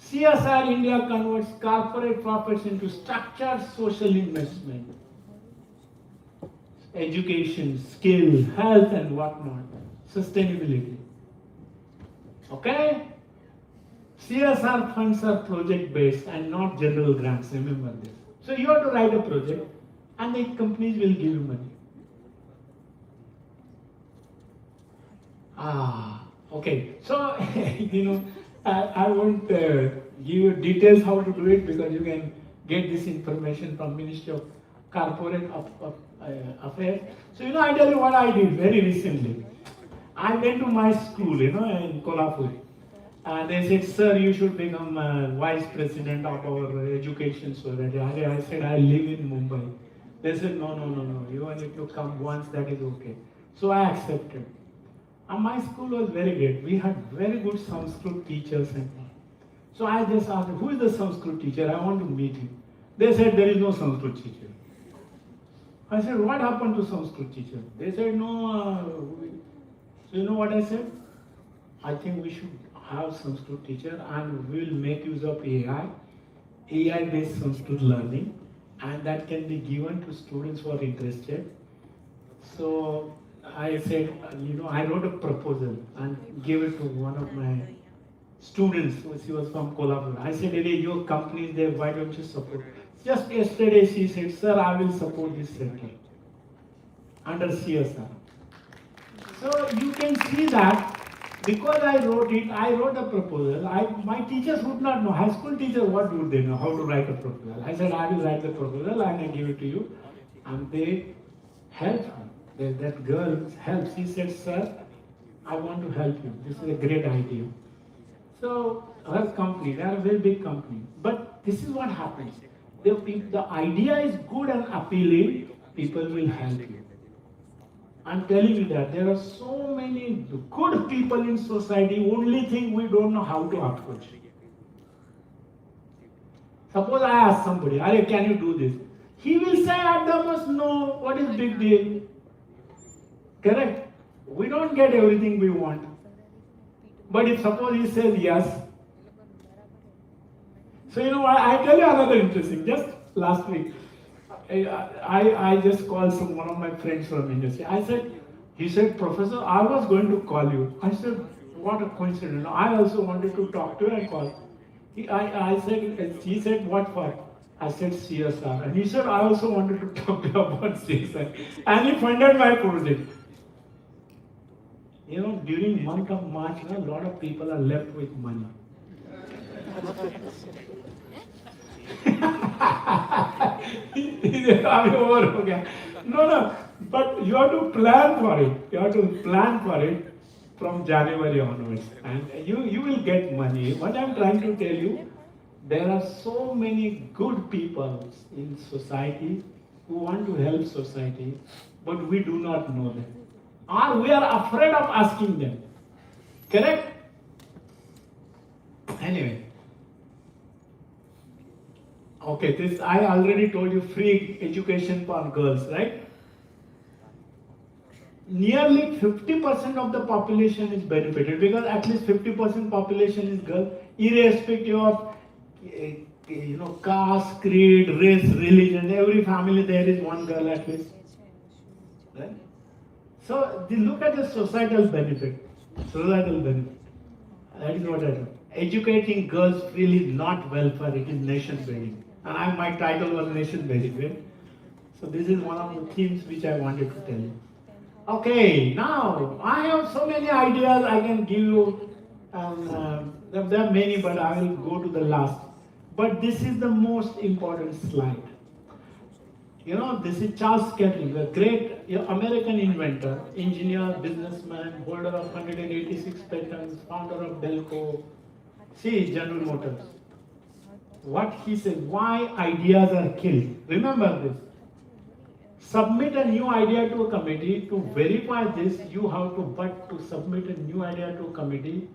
CSR India converts corporate profits into structured social investment. Education, skill, health and whatnot. Sustainability. Okay? CSR funds are project based and not general grants, remember this. So you have to write a project and the companies will give you money. Okay. So, I won't give you details how to do it because you can get this information from Ministry of Corporate Affairs. So, I tell you what I did very recently. I went to my school, in Kolhapur. And they said, sir, you should become vice president of our education society. I said, I live in Mumbai. They said, no. Even if you come once, that is okay. So I accepted. And my school was very great. We had very good Sanskrit teachers. So I just asked, who is the Sanskrit teacher? I want to meet him. They said, there is no Sanskrit teacher. I said, what happened to Sanskrit teacher? They said, no. So you know what I said? I think we should have Sanskrit teacher and we will make use of AI-based Sanskrit learning, and that can be given to students who are interested. So I said, I wrote a proposal and gave it to one of my students. She was from Kolhapur. I said, hey, your company is there, why don't you support? Just yesterday she said, sir, I will support this center under CSR. So you can see that because I wrote a proposal. My teachers would not know. High school teachers, what would they know? How to write a proposal? I said, I will write the proposal and I give it to you. And they helped me. That girl helped. She said, sir, I want to help you. This is a great idea. So her company, they are a very big company. But this is what happens. The idea is good and appealing, people will help you. I'm telling you that there are so many good people in society, only thing we don't know how to approach. Suppose I ask somebody, can you do this? He will say at the most, no, what is big deal? Correct? We don't get everything we want. But if suppose he says yes. So I tell you another interesting, just last week. I just called one of my friends from industry. He said, Professor, I was going to call you. I said, what a coincidence. I also wanted to talk to you and call. He said, what for? I said, CSR. And he said, I also wanted to talk to you about CSR. And he funded my project. During month of March, a lot of people are left with money. No, but you have to plan for it. You have to plan for it from January onwards. And you will get money. What I'm trying to tell you, there are so many good people in society who want to help society, but we do not know them. Or we are afraid of asking them. Correct? Anyway. Okay, this I already told you, free education for girls, right? Nearly 50% of the population is benefited because at least 50% population is girl, irrespective of caste, creed, race, religion. Every family there is one girl at least. Right? So look at the societal benefit. Societal benefit. That is what I do. Educating girls freely, not welfare, it is nation building. And my title was nation building, right? So this is one of the themes which I wanted to tell you. Okay, now I have so many ideas I can give you. There are many, but I will go to the last. But this is the most important slide. This is Charles Kettling, the great American inventor, engineer, businessman, holder of 186 patents, founder of Delco, General Motors. What he said, why ideas are killed. Remember this. Submit a new idea to a committee. To verify this, you have to submit a new idea to a committee.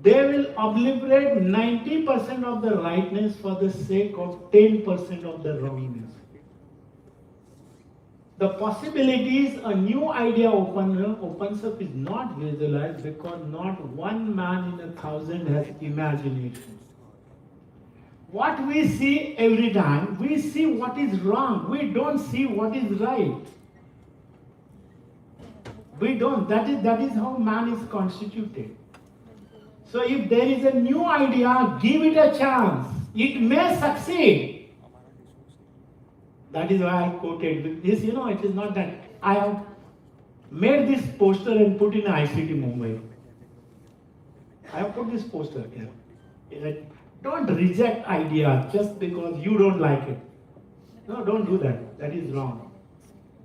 They will obliterate 90% of the rightness for the sake of 10% of the wrongness. The possibilities a new idea opens up is not visualized because not one man in 1,000 has imagination. What we see every time, we see what is wrong. We don't see what is right. We don't. That is how man is constituted. So if there is a new idea, give it a chance. It may succeed. That is why I quoted this. It is not that I have made this poster and put in ICT Mumbai. I have put this poster here. Don't reject ideas just because you don't like it. No, don't do that. That is wrong.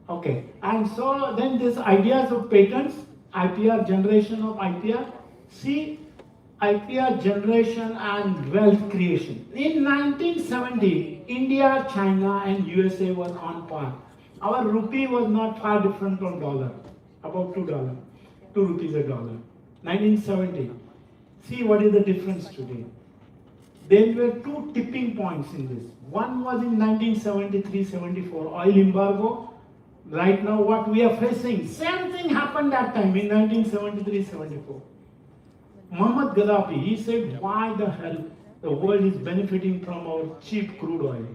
Okay. And so then this ideas of patents, IPR, generation of IPR. See, idea generation and wealth creation. In 1970, India, China and USA was on par. Our rupee was not far different from dollar, about $2, 2 rupees a dollar. 1970. See what is the difference today. There were two tipping points in this. One was in 1973-74, oil embargo. Right now what we are facing, same thing happened that time in 1973-74. Muhammad Gaddafi, he said, why the hell the world is benefiting from our cheap crude oil?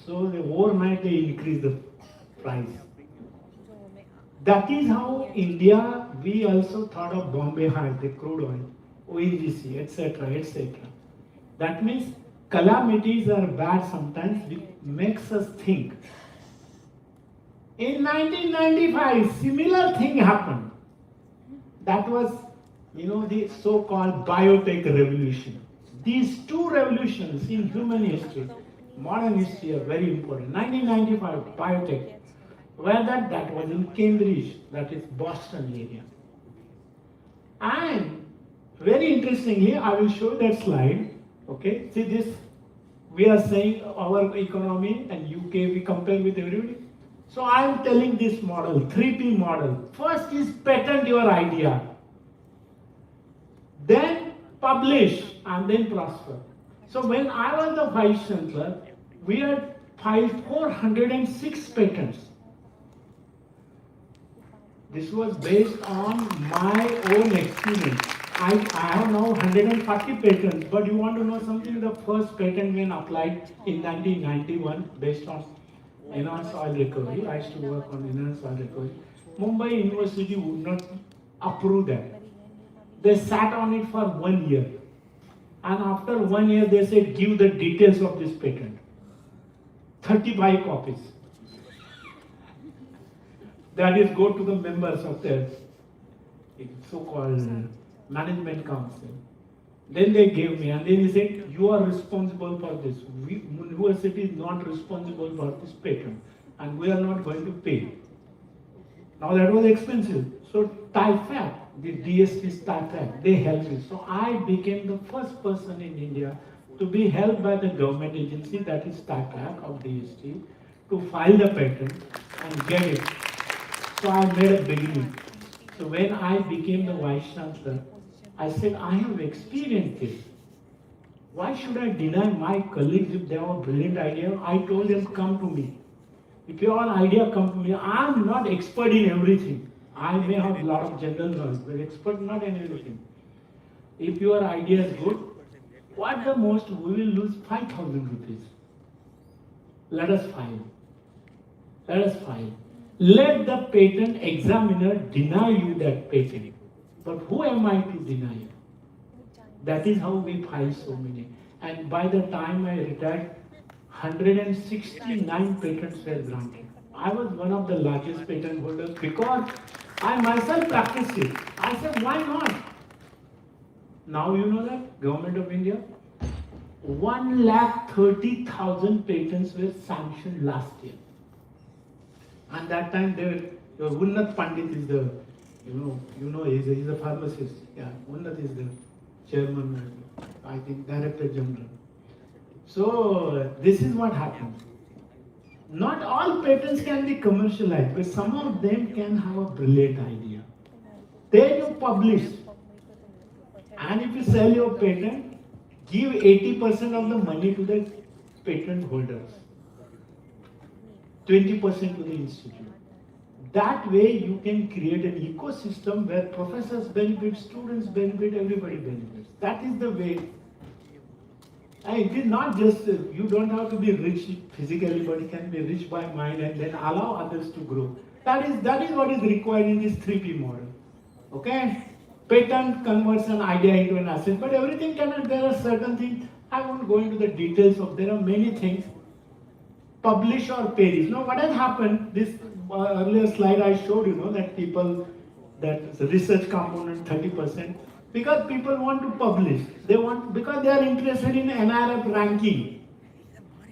So overnight they increased the price. That is how India, we also thought of Bombay High, the crude oil, ONGC, etc., etc. That means calamities are bad sometimes, which makes us think. In 1995, similar thing happened. That was, the so-called biotech revolution. These two revolutions in human history, modern history, are very important. 1995, biotech. Where that was in Cambridge, that is Boston area. And very interestingly, I will show that slide. Okay, see this, we are saying our economy and UK, we compare with everybody. So I am telling this model, 3P model. First is patent your idea. Then publish and then prosper. So when I was the Vice Chancellor, we had filed 406 patents. This was based on my own experience. I have now 140 patents, but you want to know something? The first patent when applied in 1991 based on enhanced oil recovery. I used to work on enhanced oil recovery. Mumbai University would not approve that. They sat on it for 1 year. And after 1 year, they said, give the details of this patent. 35 copies. That is, go to the members of the so-called management council. Then they gave me, and then they said, you are responsible for this. University is not responsible for this patent, and we are not going to pay. Now that was expensive. So TIFAC, the DSP's TIFAC, they helped me. So I became the first person in India to be helped by the government agency, that is TIFAC of DST, to file the patent and get it. So I made a beginning. So when I became the Vice Chancellor, I said, I have experienced this. Why should I deny my colleagues if they have a brilliant idea? I told them, come to me. If you have an idea, come to me. I am not expert in everything. I may have a lot of general knowledge, but expert not in everything. If your idea is good, what the most, we will lose 5,000 rupees. Let us file. Let us file. Let the patent examiner deny you that patent. But who am I to deny you? That is how we file so many. And by the time I retired, 169 patents were granted. I was one of the largest patent holders because I myself practiced it. I said, why not? Now you know that, Government of India, 130,000 patents were sanctioned last year. And that time, Unnat Pandit is the, he's a pharmacist. Yeah, Unnat is the chairman, I think, Director General. So, this is what happens. Not all patents can be commercialized, but some of them can have a brilliant idea. Then you publish. And if you sell your patent, give 80% of the money to the patent holders. 20% to the institute. That way you can create an ecosystem where professors benefit, students benefit, everybody benefits. That is the way. And it is not just, you don't have to be rich physically, but you can be rich by mind and then allow others to grow. That is what is required in this 3P model. Okay? Patent converts an idea into an asset, but everything cannot, there are certain things, I won't go into the details of, there are many things. Publish or perish. Now what has happened, this earlier slide I showed that people, that the research component 30%, because people want to publish. They want, because they are interested in NRF ranking,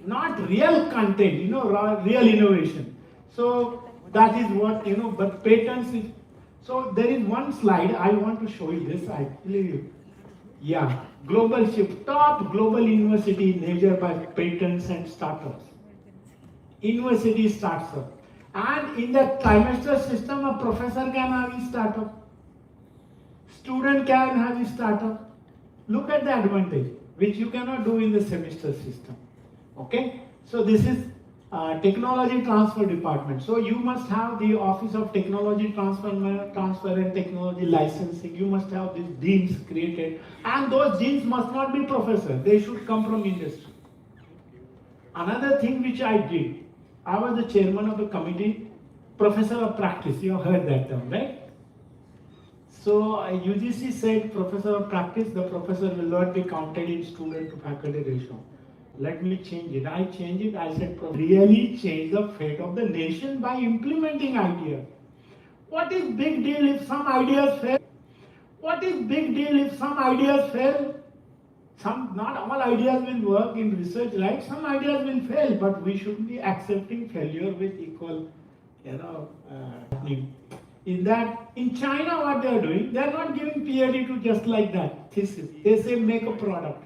not real content, real innovation. So that is what, but patents is, so there is one slide, I want to show you this actually. Yeah, global shift. Top global university measured by patents and startups. University starts up. And in the trimester system, a professor can have his startup. Student can have his startup. Look at the advantage, which you cannot do in the semester system. Okay? So this is technology transfer department. So you must have the office of technology transfer and technology licensing. You must have these deans created. And those deans must not be professors. They should come from industry. Another thing which I did, I was the chairman of the committee, professor of practice. You have heard that term, right? So UGC said professor of practice, the professor will not be counted in student to faculty ratio. Let me change it. I changed it. I said really change the fate of the nation by implementing ideas. What is big deal if some ideas fail? What is big deal if some ideas fail? Not all ideas will work in research, right? Some ideas will fail, but we should be accepting failure with equal, in China, what they are doing, they are not giving PhD to just like that thesis. They say make a product.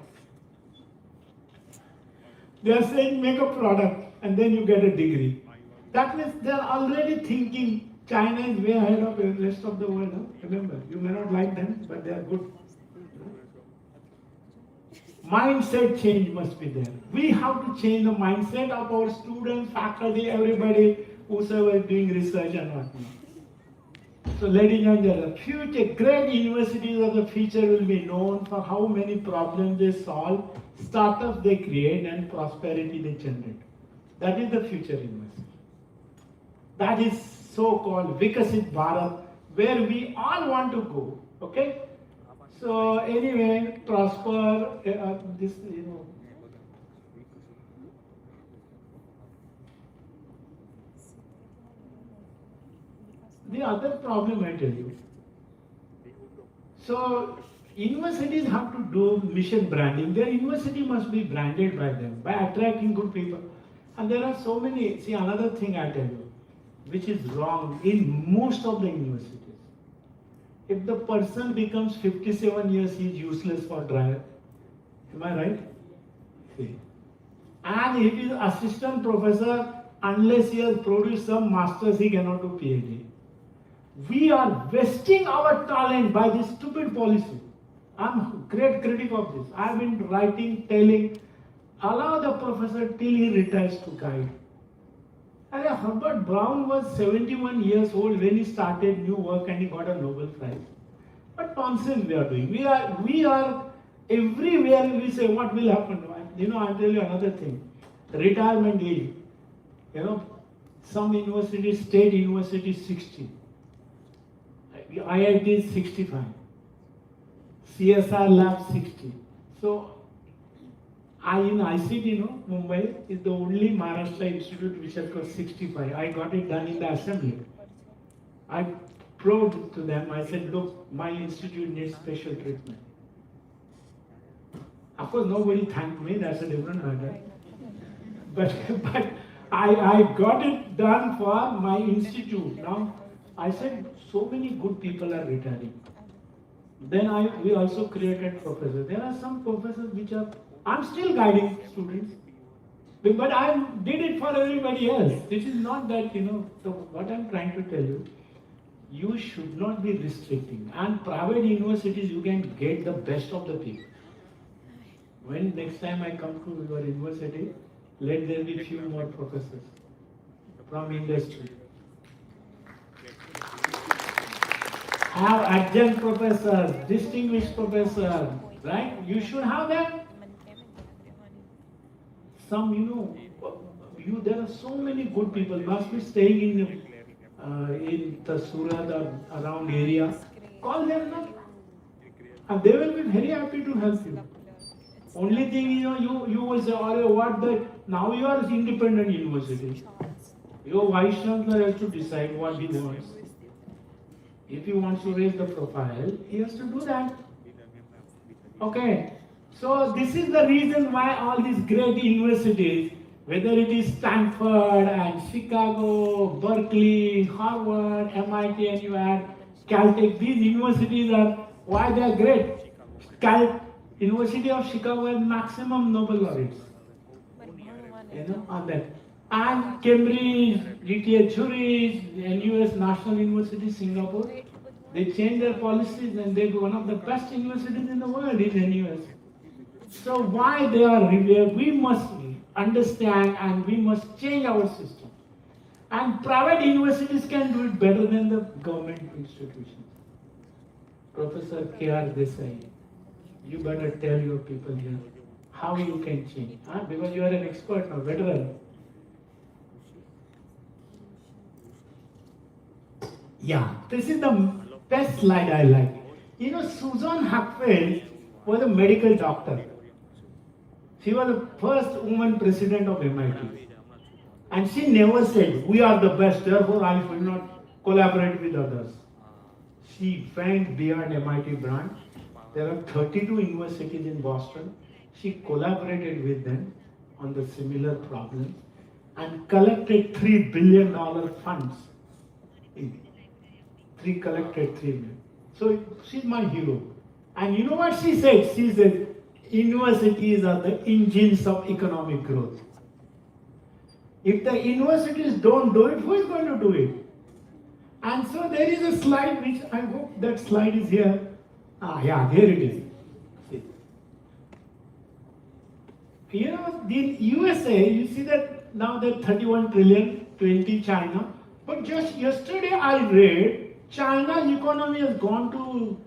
They are saying make a product and then you get a degree. That means they are already thinking China is way ahead of the rest of the world. Huh? Remember, you may not like them, but they are good. Mindset change must be there. We have to change the mindset of our students, faculty, everybody, whosoever is doing research and whatnot. So ladies and gentlemen, future great universities of the future will be known for how many problems they solve, startups they create, and prosperity they generate. That is the future university. That is so-called Vikasit Bharat, where we all want to go. Okay? So anyway, prosper, The other problem I tell you. So universities have to do mission branding. Their university must be branded by them, by attracting good people. And there are so many, see another thing I tell you, which is wrong in most of the universities. If the person becomes 57 years, he is useless for dryer. Am I right? See. And if he is assistant professor, unless he has produced some masters, he cannot do PhD. We are wasting our talent by this stupid policy. I'm a great critic of this. I've been writing, telling, allow the professor till he retires to guide. And Herbert Brown was 71 years old when he started new work and he got a Nobel Prize. What nonsense we are doing. We are everywhere we say what will happen. I'll tell you another thing. Retirement age. Some universities, state universities 60. IIT is 65. CSR lab 60. So in ICT, Mumbai is the only Maharashtra institute which has got 65. I got it done in the assembly. I proved to them, I said, look, my institute needs special treatment. Of course, nobody thanked me, that's a different matter. But I got it done for my institute. Now, I said, so many good people are retiring. Then we also created professors. There are some professors which are, I'm still guiding students. But I did it for everybody else. This is not that, so what I'm trying to tell you, you should not be restricting. And private universities, you can get the best of the people. When next time I come to your university, let there be few more professors from industry. Have adjunct professors, distinguished professors, right? You should have them. Some, there are so many good people must be staying in the Surat or around area. Call them up, and they will be very happy to help you. Only thing you will say, now you are independent university. Your vice chancellor has to decide what he wants. If he wants to raise the profile, he has to do that. Okay. So this is the reason why all these great universities, whether it is Stanford and Chicago, Berkeley, Harvard, MIT, and you add Caltech, these universities are why they are great. University of Chicago has maximum Nobel laureates. On that. And Cambridge, GTH Zurich, NUS National University Singapore, they changed their policies and they're one of the best universities in the world in NUS. So why they are revered, we must understand and we must change our system. And private universities can do it better than the government institutions. Professor K.R. Desai, you better tell your people here how you can change. Because you are an expert now, veteran. Yeah, this is the best slide I like. Susan Hackfeld was a medical doctor. She was the first woman president of MIT. And she never said, we are the best, therefore I will not collaborate with others. She went beyond MIT branch. There are 32 universities in Boston. She collaborated with them on the similar problems and collected $3 billion funds. Collected 3 million. So she's my hero. And you know what she said? She said, universities are the engines of economic growth. If the universities don't do it, who is going to do it? And so there is a slide which I hope that slide is here. Yeah, here it is. The USA, you see that now they're 31 trillion, 20 China. But just yesterday I read China's economy has gone to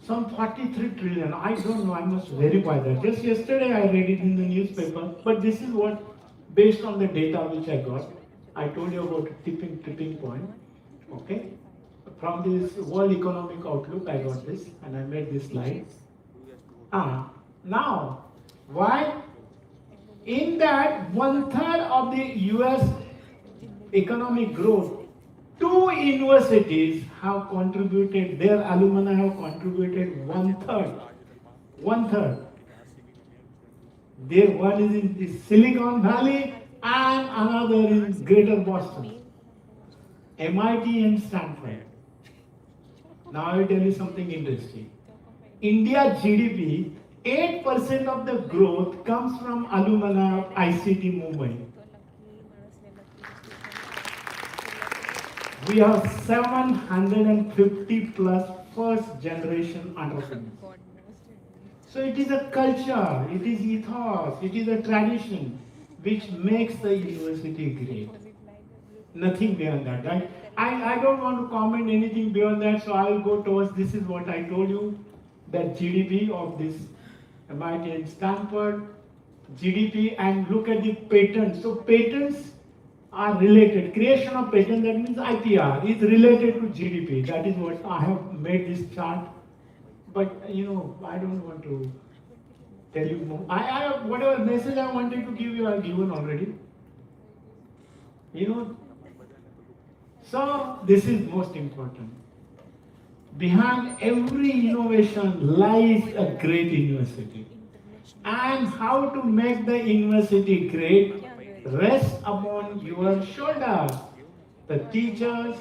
some 43 trillion. I don't know, I must verify that. Just yesterday I read it in the newspaper. But this is what, based on the data which I got, I told you about tipping point. Okay? From this World Economic Outlook, I got this and I made this slide. Now, why? In that 1/3 of the US economic growth, 2 universities have contributed, their alumni have contributed 1/3. 1/3. One is in the Silicon Valley and another in Greater Boston. MIT and Stanford. Now I will tell you something interesting. India's GDP, 8% of the growth comes from alumni of ICT Mumbai. We have 750 plus first generation entrepreneurs. So it is a culture, it is ethos, it is a tradition which makes the university great. Nothing beyond that, right? I don't want to comment anything beyond that, so I will go towards, this is what I told you, that GDP of this MIT and Stanford, GDP, and look at the patents. So patents are related. Creation of patent, that means IPR, is related to GDP. That is what I have made this chart. But I don't want to tell you more. Whatever message I wanted to give you, I've given already. So this is most important. Behind every innovation lies a great university. And how to make the university great rests upon your shoulders. The teachers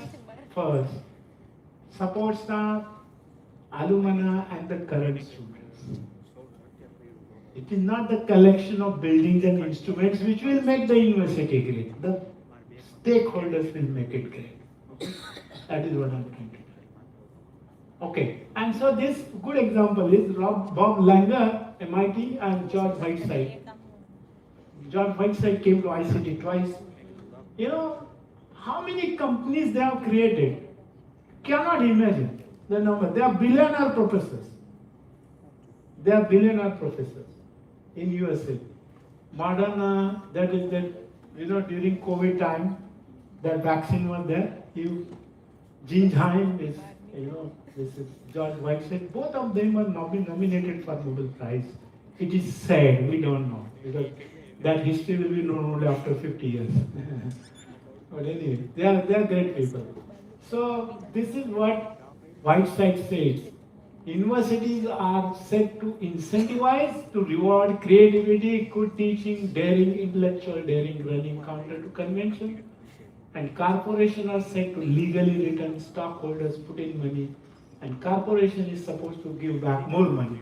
first, support staff, alumni, and the current students. It is not the collection of buildings and instruments which will make the university great. The stakeholders will make it great. Okay? That is what I'm trying to do. Okay, and so this good example is Bob Langer, MIT, and George Whiteside. George Whiteside came to ICT twice. How many companies they have created? Cannot imagine the number. They are billionaire professors. They are billionaire professors in USA. Moderna, that is that, during COVID time, that vaccine was there. Gene Haim is, this is George Whiteside. Both of them were nominated for Nobel Prize. It is sad, we don't know. Because that history will be known only after 50 years. But anyway, they are great people. So this is what Whiteside says. Universities are set to incentivize, to reward creativity, good teaching, daring, intellectual daring, running counter to convention. And corporations are set to legally return, stockholders put in money, and corporation is supposed to give back more money.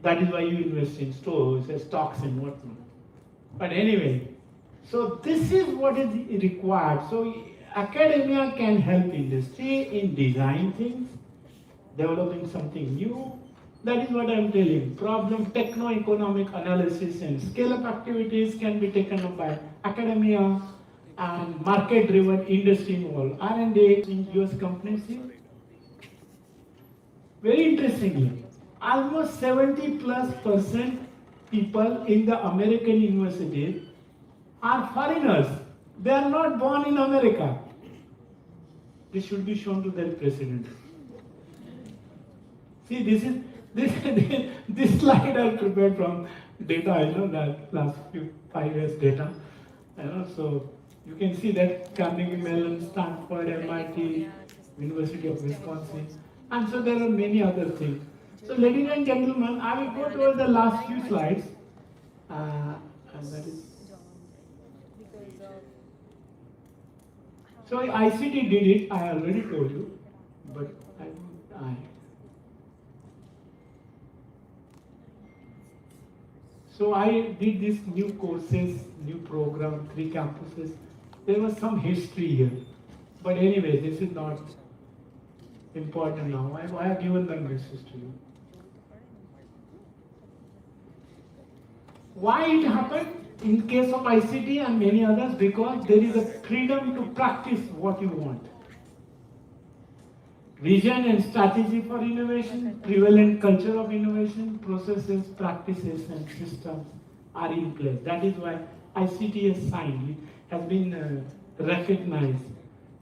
That is why you invest in stocks and whatnot. But anyway, so this is what is required. So academia can help industry in design things, developing something new. That is what I am telling. Problem, techno-economic analysis and scale-up activities can be taken up by academia, and market-driven industry involved. R&D in US companies here. Very interestingly, almost 70+% people in the American universities are foreigners. They are not born in America. This should be shown to their president. See, this slide I prepared from data, that last 5 years data. So you can see that Carnegie Mellon, Stanford, MIT, University of Wisconsin, and so there are many other things. So ladies and gentlemen, I will go towards the last few slides. And that is. So ICT did it, I already told you, but So I did this new courses, new program, 3 campuses. There was some history here. But anyway, this is not important now. I have given the message to you. Why it happened in case of ICT and many others? Because there is a freedom to practice what you want. Vision and strategy for innovation, prevalent culture of innovation, processes, practices and systems are in place. That is why ICT is signed, it has been recognized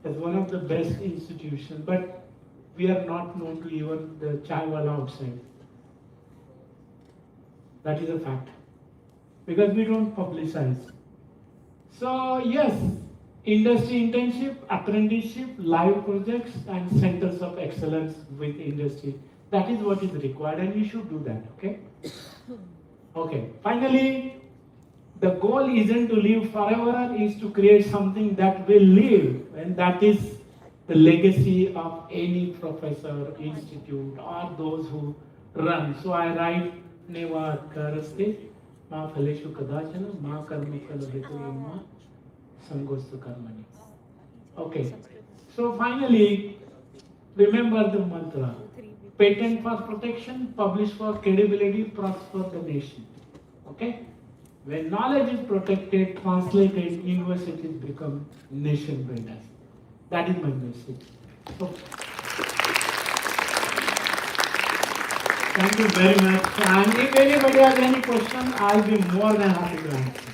as one of the best institutions, but we are not known to even the chaiwala outside. That is a fact, because we don't publicize. So yes, industry internship, apprenticeship, live projects, and centers of excellence with industry. That is what is required, and you should do that, okay? Okay, finally, the goal isn't to live forever, is to create something that will live, and that is the legacy of any professor, institute, or those who run. So I write, Neva Karaste, Ma Phaleshu Kadachana, Ma Karma Phalavitu Imma. Okay, so finally, remember the mantra: patent for protection, publish for credibility, prosper the nation. Okay, when knowledge is protected, translated, universities become nation builders. That is my message. So, thank you very much. And if anybody has any question, I'll be more than happy to answer.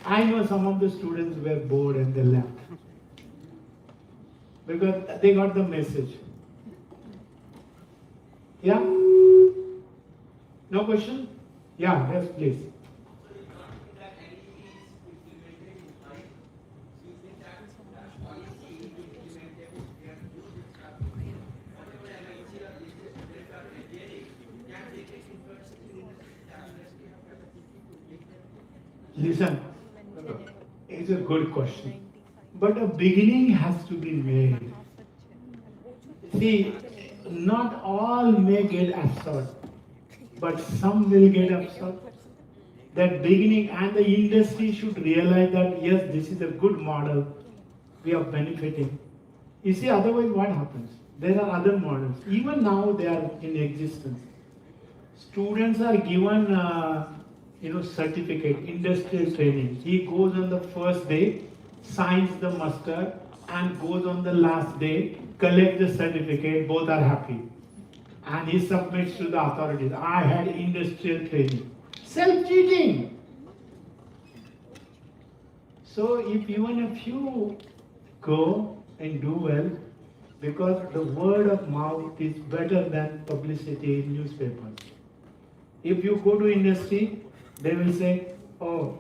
I know some of the students were bored and they left because they got the message. Yeah? No question? Yeah, yes, please. Listen. It's a good question. But a beginning has to be made. See, not all may get absorbed, but some will get absorbed. That beginning, and the industry should realize that yes, this is a good model, we are benefiting. You see, otherwise what happens? There are other models. Even now they are in existence. Students are given certificate, industrial training. He goes on the first day, signs the muster, and goes on the last day, collects the certificate, both are happy. And he submits to the authorities, I had industrial training. Self-cheating. So if even a few go and do well, because the word of mouth is better than publicity in newspapers. If you go to industry, they will say, oh,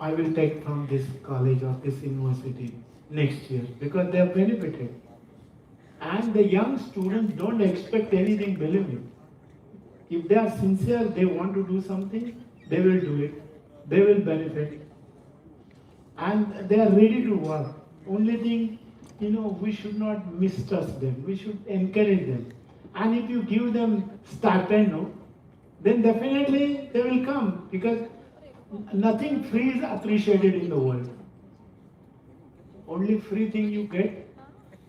I will take from this college or this university next year, because they have benefited. And the young students don't expect anything, believe me. If they are sincere, they want to do something, they will do it. They will benefit. And they are ready to work. Only thing, we should not mistrust them. We should encourage them. And if you give them stipend, then definitely they will come, because nothing free is appreciated in the world. Only free thing you get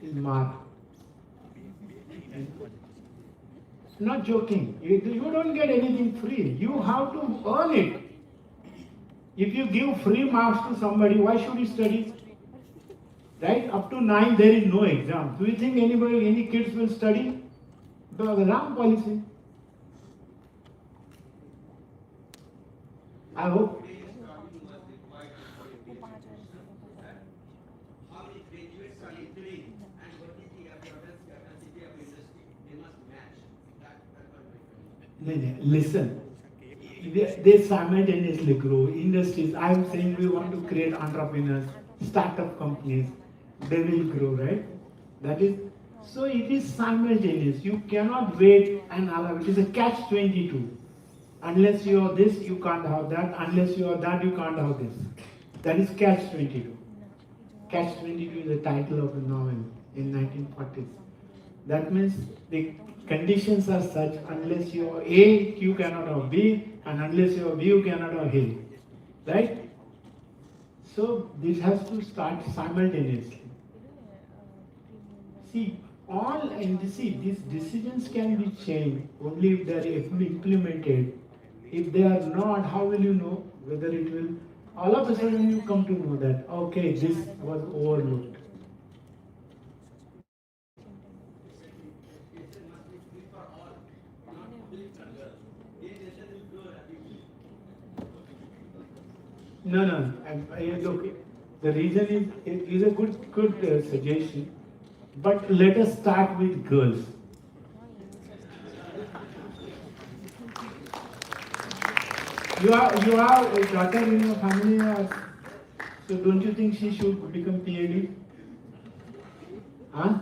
is mark. Not joking. You don't get anything free. You have to earn it. If you give free marks to somebody, why should he study? Right? Up to 9 there is no exam. Do you think any kids will study? The wrong policy. I hope. Listen. They simultaneously grow. Industries, I am saying we want to create entrepreneurs, startup companies. They will grow, right? That is, so it is simultaneous. You cannot wait and allow. It is a catch-22. Unless you are this, you can't have that. Unless you are that, you can't have this. That is catch-22. Catch-22 is the title of a novel in 1940s. That means the conditions are such, unless you are A, you cannot have B, and unless you are B, you cannot have A. Right? So this has to start simultaneously. See, these decisions can be changed only if they are implemented. If they are not, how will you know whether it will? All of a sudden you come to know that, okay, this was overlooked. No. Look, the reason is, it is a good suggestion, but let us start with girls. You have a daughter in your family, so don't you think she should become PhD? Huh?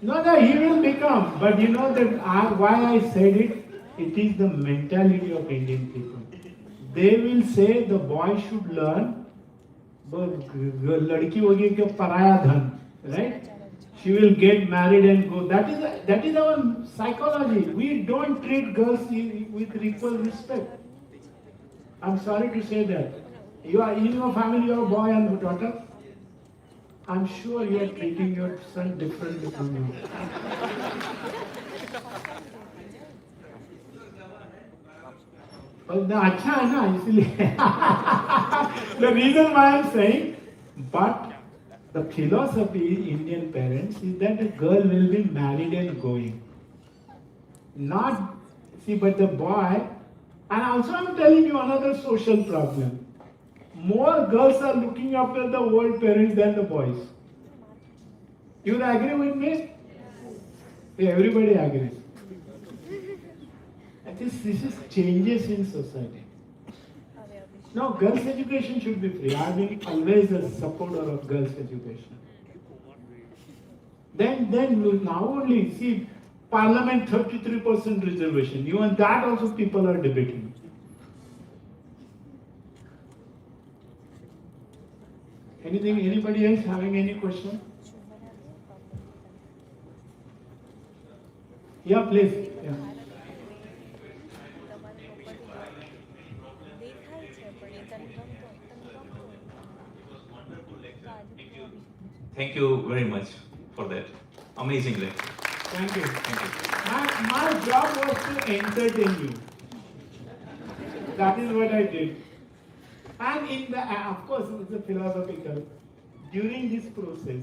No, he will become, but you know that why I said it? It is the mentality of Indian people. They will say the boy should learn, but ladki hogi ke paraya dhan, right? She will get married and go. That is our psychology. We don't treat girls with equal respect. I'm sorry to say that. You are in your family, you have a boy and a daughter. I'm sure you are treating your son differently from you. अच्छा है ना इसलिए. The reason why I'm saying, but the philosophy Indian parents is that a girl will be married and going. Not, see, but the boy, and also I'm telling you another social problem. More girls are looking after the old parents than the boys. You will agree with me? Yeah, everybody agrees. This is changes in society. Now, girls' education should be free. I've been always a supporter of girls' education. Then now only, see, Parliament 33% reservation. Even that also people are debating. Anybody else having any question? Yeah, please. Yeah.
Thank you very much for that. Amazing lecture.
Thank you.
Thank you.
My job was to entertain you. That is what I did. And of course, it's a philosophical. During this process,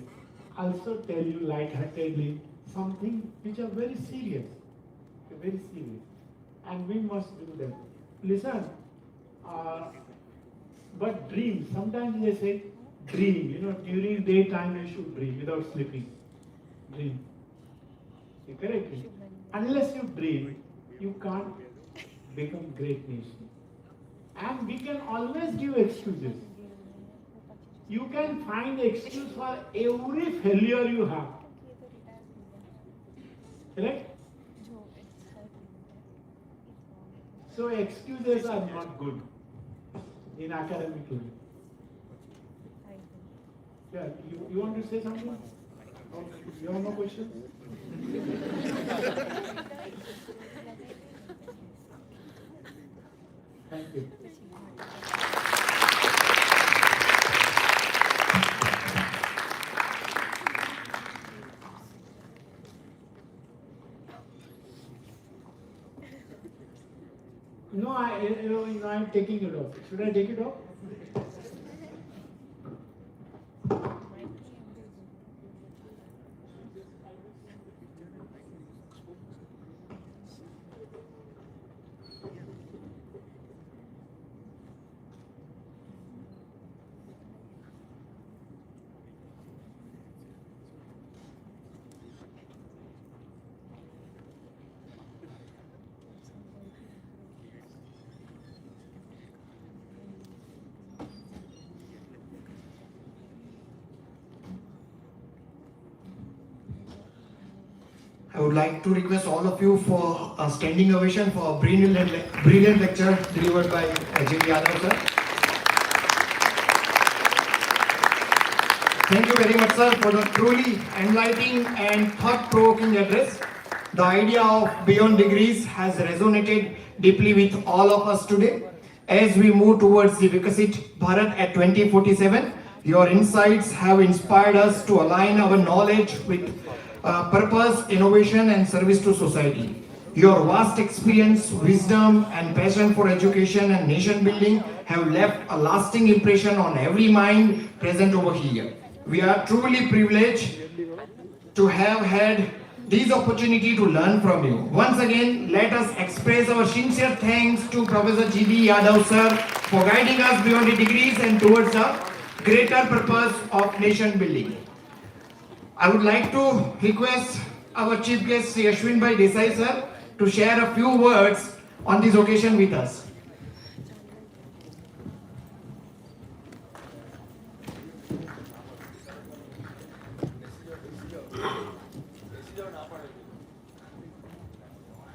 also tell you lightheartedly something which are very serious. Very serious. And we must do them. Listen, but dream. Sometimes they say, dream. During daytime you should dream without sleeping. Dream. You correct me? Unless you dream, you can't become great nation. And we can always give excuses. You can find excuse for every failure you have. Correct? So excuses are not good in academic life. Yeah, you want to say something? Oh, you have no questions? Thank you. No, I'm taking it off. Should I take it off?
I would like to request all of you for a standing ovation for a brilliant lecture delivered by Yadav sir. Thank you very much, sir, for the truly enlightening and thought-provoking address. The idea of beyond degrees has resonated deeply with all of us today. As we move towards the Vikasit Bharat at 2047, your insights have inspired us to align our knowledge with purpose, innovation, and service to society. Your vast experience, wisdom, and passion for education and nation building have left a lasting impression on every mind present over here. We are truly privileged to have had this opportunity to learn from you. Once again, let us express our sincere thanks to Professor G.B. Yadav sir for guiding us beyond the degrees and towards a greater purpose of nation building. I would like to request our chief guest, Sri Ashwin Bhai Desai sir, to share a few words on this occasion with us.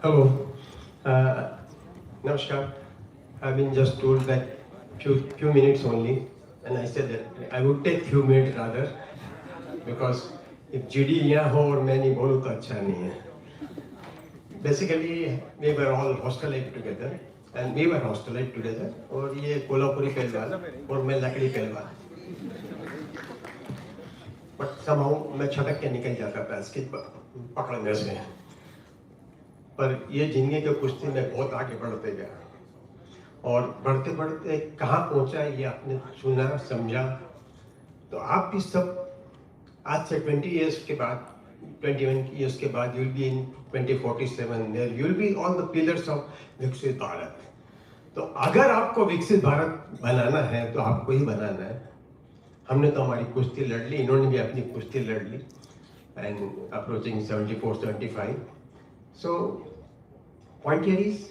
Hello. Namaskar. I've been just told that few minutes only, and I said that I would take few minutes rather, because if GD यहाँ हो और मैं नहीं बोलूँ तो अच्छा नहीं है. Basically, we were all hostelite together, and we were hostelite together. और ये कोल्हापुरी पहलवान और मैं लकड़ी पहलवान. But somehow मैं छटक के निकल जाता था इसकी पकड़ने से. पर ये जिंदगी के कुश्ती में बहुत आगे बढ़ते गया और बढ़ते बढ़ते कहाँ पहुँचा ये आपने सुना समझा. तो आप भी सब आज से 20 years के बाद 21 years के बाद you'll be in 2047 there you'll be all the pillars of विकसित भारत. तो अगर आपको विकसित भारत बनाना है तो आपको ही बनाना है. हमने तो हमारी कुश्ती लड़ ली, इन्होंने भी अपनी कुश्ती लड़ ली and approaching 74-75. So, point here is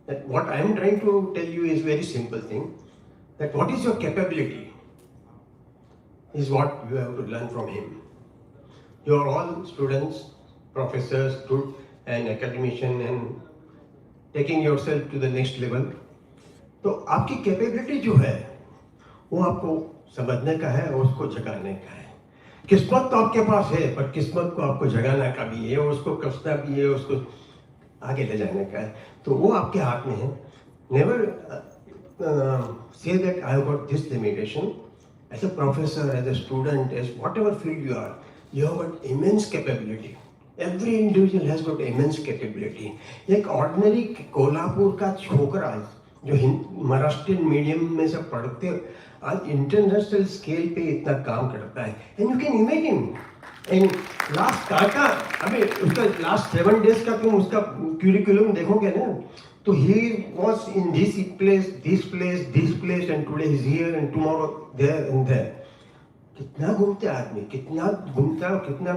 that what I am trying to tell you is very simple thing, that what is your capability is what you have to learn from him. You are all students, professors, and academician and taking yourself to the next level. तो आपकी capability जो है वो आपको समझने का है और उसको जगाने का है. किस्मत तो आपके पास है, पर किस्मत को आपको जगाना का भी है, उसको कसना भी है, उसको आगे ले जाने का है. तो वो आपके हाथ में है. Never say that I have got this limitation. As a professor, as a student, as whatever field you have got immense capability. Every individual has got immense capability. एक ordinary कोल्हापुर का छोकरा जो महाराष्ट्रियन मीडियम में से पढ़ते आज इंटरनेशनल स्केल पे इतना काम करता है. And you can imagine in last का अभी उसका लास्ट 7 days का तुम उसका क्यूरिकुलम देखोगे ना तो he was in this place and today is here and tomorrow there and there. कितना घूमता है आदमी, कितना घूमता है, कितना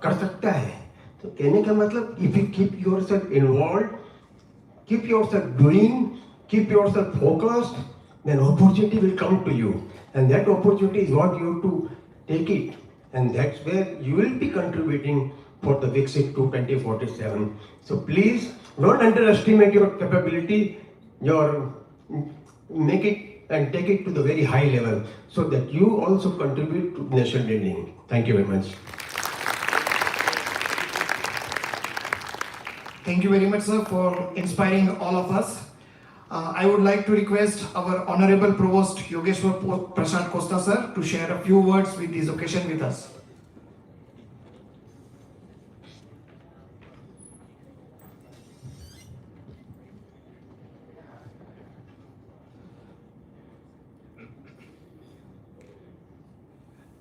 कर सकता है. तो कहने का मतलब if you keep yourself involved, keep yourself doing, keep yourself focused, then opportunity will come to you. And that opportunity is what you have to take it. And that's where you will be contributing for the Viksit to 2047. So please don't underestimate your capability, make it and take it to the very high level so that you also contribute to nation building. Thank you very much.
Thank you very much, sir, for inspiring all of us. I would like to request our Honorable Provost Yogeshwar Prasad Costa sir to share a few words with this occasion with us.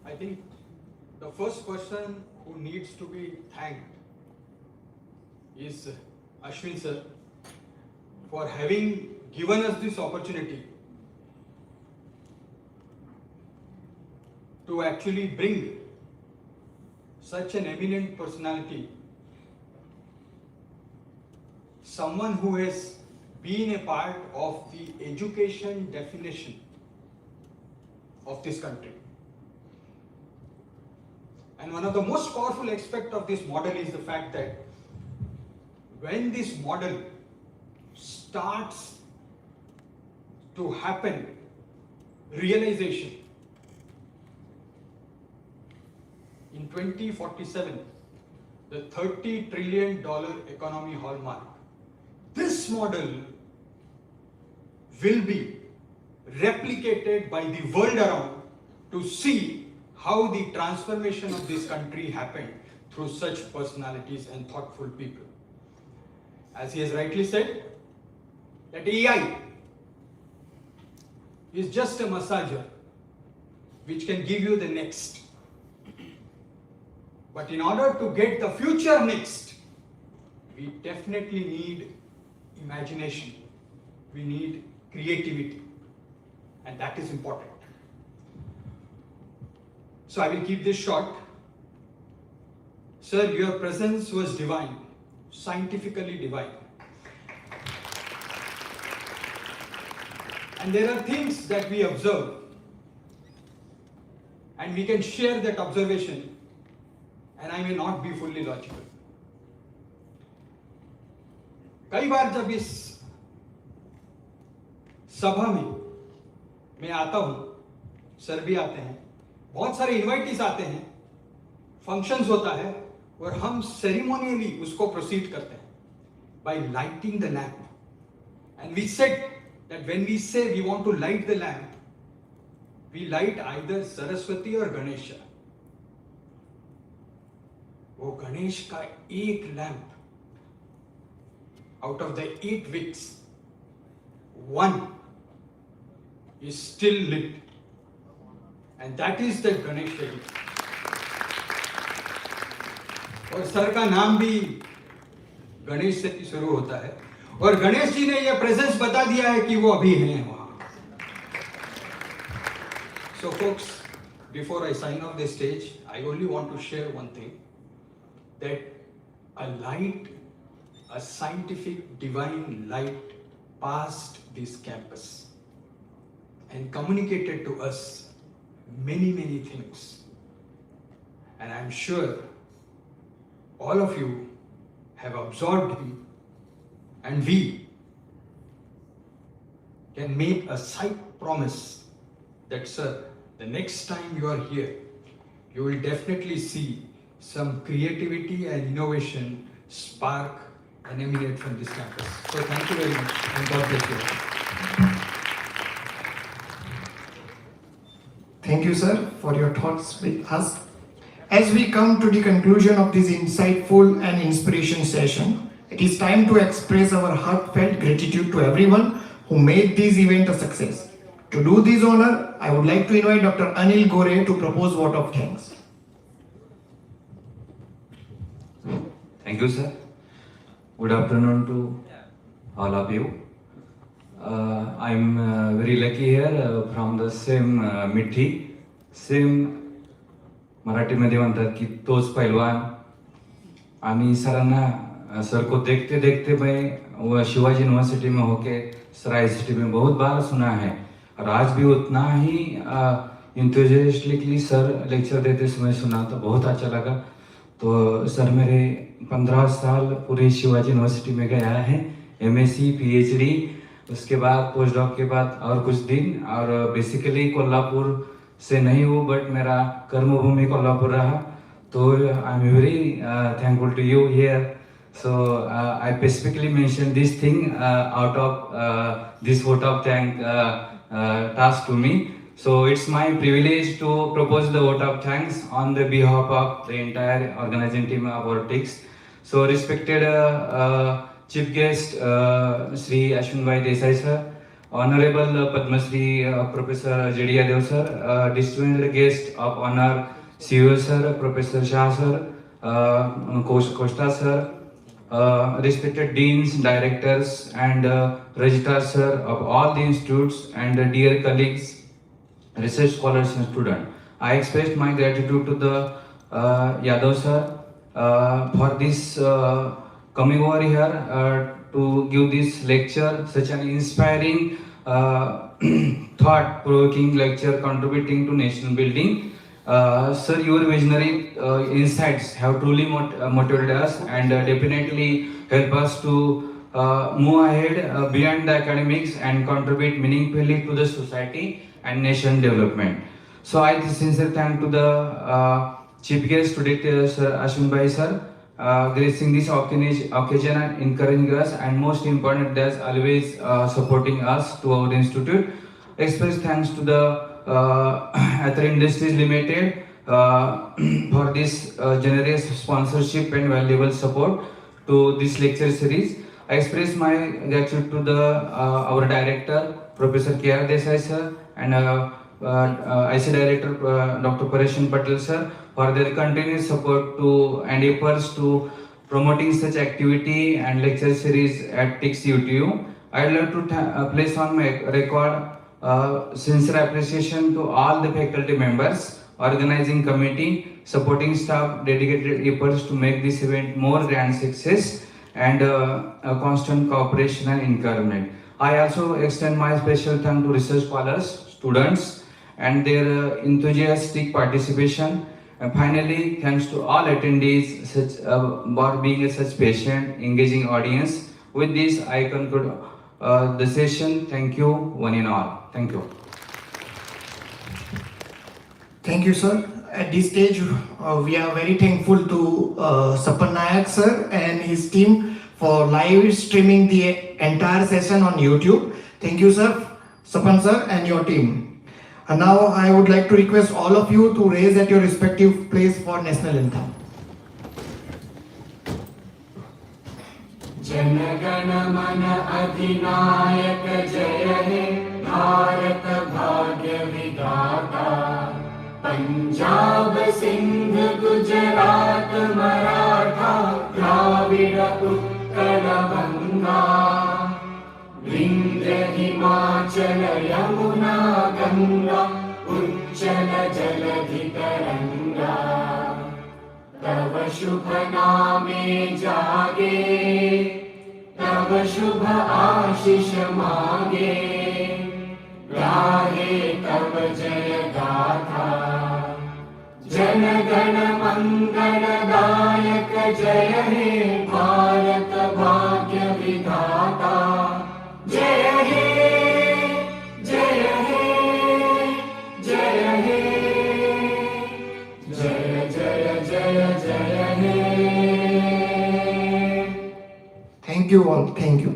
I think the first person who needs to be thanked is Ashwin sir for having given us this opportunity to actually bring such an eminent personality, someone who has been a part of the education definition of this country. And one of the most powerful aspects of this model is the fact that when this model starts to happen, realization, in 2047, the $30 trillion economy hallmark, this model will be replicated by the world around to see how the transformation of this country happened through such personalities and thoughtful people. As he has rightly said, that AI is just a massager which can give you the next. But in order to get the future next, we definitely need imagination. We need creativity. And that is important. So I will keep this short. Sir, your presence was divine, scientifically divine. And there are things that we observe, and we can share that observation, and I may not be fully logical. कई बार जब इस सभा में मैं आता हूं, sir भी आते हैं, बहुत सारे इनवाइटीज आते हैं, फंक्शंस होता है और हम सेरेमोनियली उसको प्रोसीड करते हैं by lighting the lamp. And we said that when we say we want to light the lamp, we light either Saraswati or Ganesha. वो गणेश का एक lamp out of the 8 wicks, 1 is still lit, and that is the Ganesh Devi. और sir का नाम भी गणेश से शुरू होता है, और गणेश जी ने यह प्रेजेंस बता दिया है कि वो अभी हैं वहां. So folks, before I sign off the stage, I only want to share one thing, that a light, a scientific divine light passed this campus and communicated to us many, many things. And I'm sure all of you have absorbed him, and we can make a side promise that, sir, the next time you are here, you will definitely see some creativity and innovation spark and emanate from this campus. So thank you very much, and God bless you.
Thank you, sir, for your thoughts with us. As we come to the conclusion of this insightful and inspiration session, it is time to express our heartfelt gratitude to everyone who made this event a success. To do this honor, I would like to invite Dr. Anil Gore to propose vote of thanks.
Thank you, sir. Good afternoon to all of you. I'm very lucky here from the same Mithi, same मराठीमध्ये म्हणतात की तोच पैलवान. आम्ही सरांना sir को देखते देखते मैं शिवाजी यूनिवर्सिटी में होके सराय सिटी में बहुत बार सुना है, और आज भी उतना ही इंथुजियास्टिकली सर लेक्चर देते समय सुना तो बहुत अच्छा लगा. तो सर मेरे 15 साल पूरे शिवाजी यूनिवर्सिटी में गया है, MSc PhD, उसके बाद पोस्ट डॉक के बाद और कुछ दिन, और बेसिकली कोल्हापुर से नहीं हूँ बट मेरा कर्मभूमि कोल्हापुर रहा. तो I am very thankful to you here So I specifically mentioned this thing out of this vote of thank task to me. So it's my privilege to propose the vote of thanks on the behalf of the entire organizing team of Vortex. So respected chief guest Sri Ashwinbhai Desai sir, Honorable Padma Shri Professor J.D. Yadav sir, distinguished guest of honor CEO sir, Professor Shah sir, Costa sir, respected deans, directors, and registrars sir of all the institutes, and dear colleagues, research scholars and students. I express my gratitude to the Yadav sir for this coming over here to give this lecture, such an inspiring, thought-provoking lecture contributing to nation building. Sir, your visionary insights have truly motivated us and definitely help us to move ahead beyond the academics and contribute meaningfully to the society and nation development. So I sincere thank to the chief guest today, Sir Ashwinbhai sir, gracing this occasion and encouraging us, and most important, that's always supporting us to our institute. Express thanks to the Ather Industries Limited for this generous sponsorship and valuable support to this lecture series. I express my gratitude to the our director, Professor K.R. Desai sir, and IC Director Dr. Pareshan Patel sir for their continuous support to and efforts to promoting such activity and lecture series at TICS UTU. I'd like to place on my record sincere appreciation to all the faculty members, organizing committee, supporting staff, dedicated efforts to make this event more grand success, and a constant cooperation and encouragement. I also extend my special thanks to research scholars, students, and their enthusiastic participation. And finally, thanks to all attendees for being such patient, engaging audience. With this, I conclude the session. Thank you, one and all. Thank you.
Thank you, sir. At this stage, we are very thankful to Sapan Nayak sir and his team for live streaming the entire session on YouTube. Thank you, sir, Sapan sir, and your team. And now I would like to request all of you to raise at your respective place for national anthem.
Jana Gana मन अधिनायक जय हे भारत भाग्य विधाता पंजाब सिंध गुजरात मराठा द्राविड़ उत्कल बंगा विंध्य हिमाचल यमुना गंगा उच्चल जलधि तरंगा तव शुभ नामे जागे तव शुभ आशीष मांगे गाहे तव जय गाथा जन गण मंगल दायक जय हे भारत भाग्य विधाता जय हे जय हे जय हे जय जय जय जय हे
Thank you all. Thank you.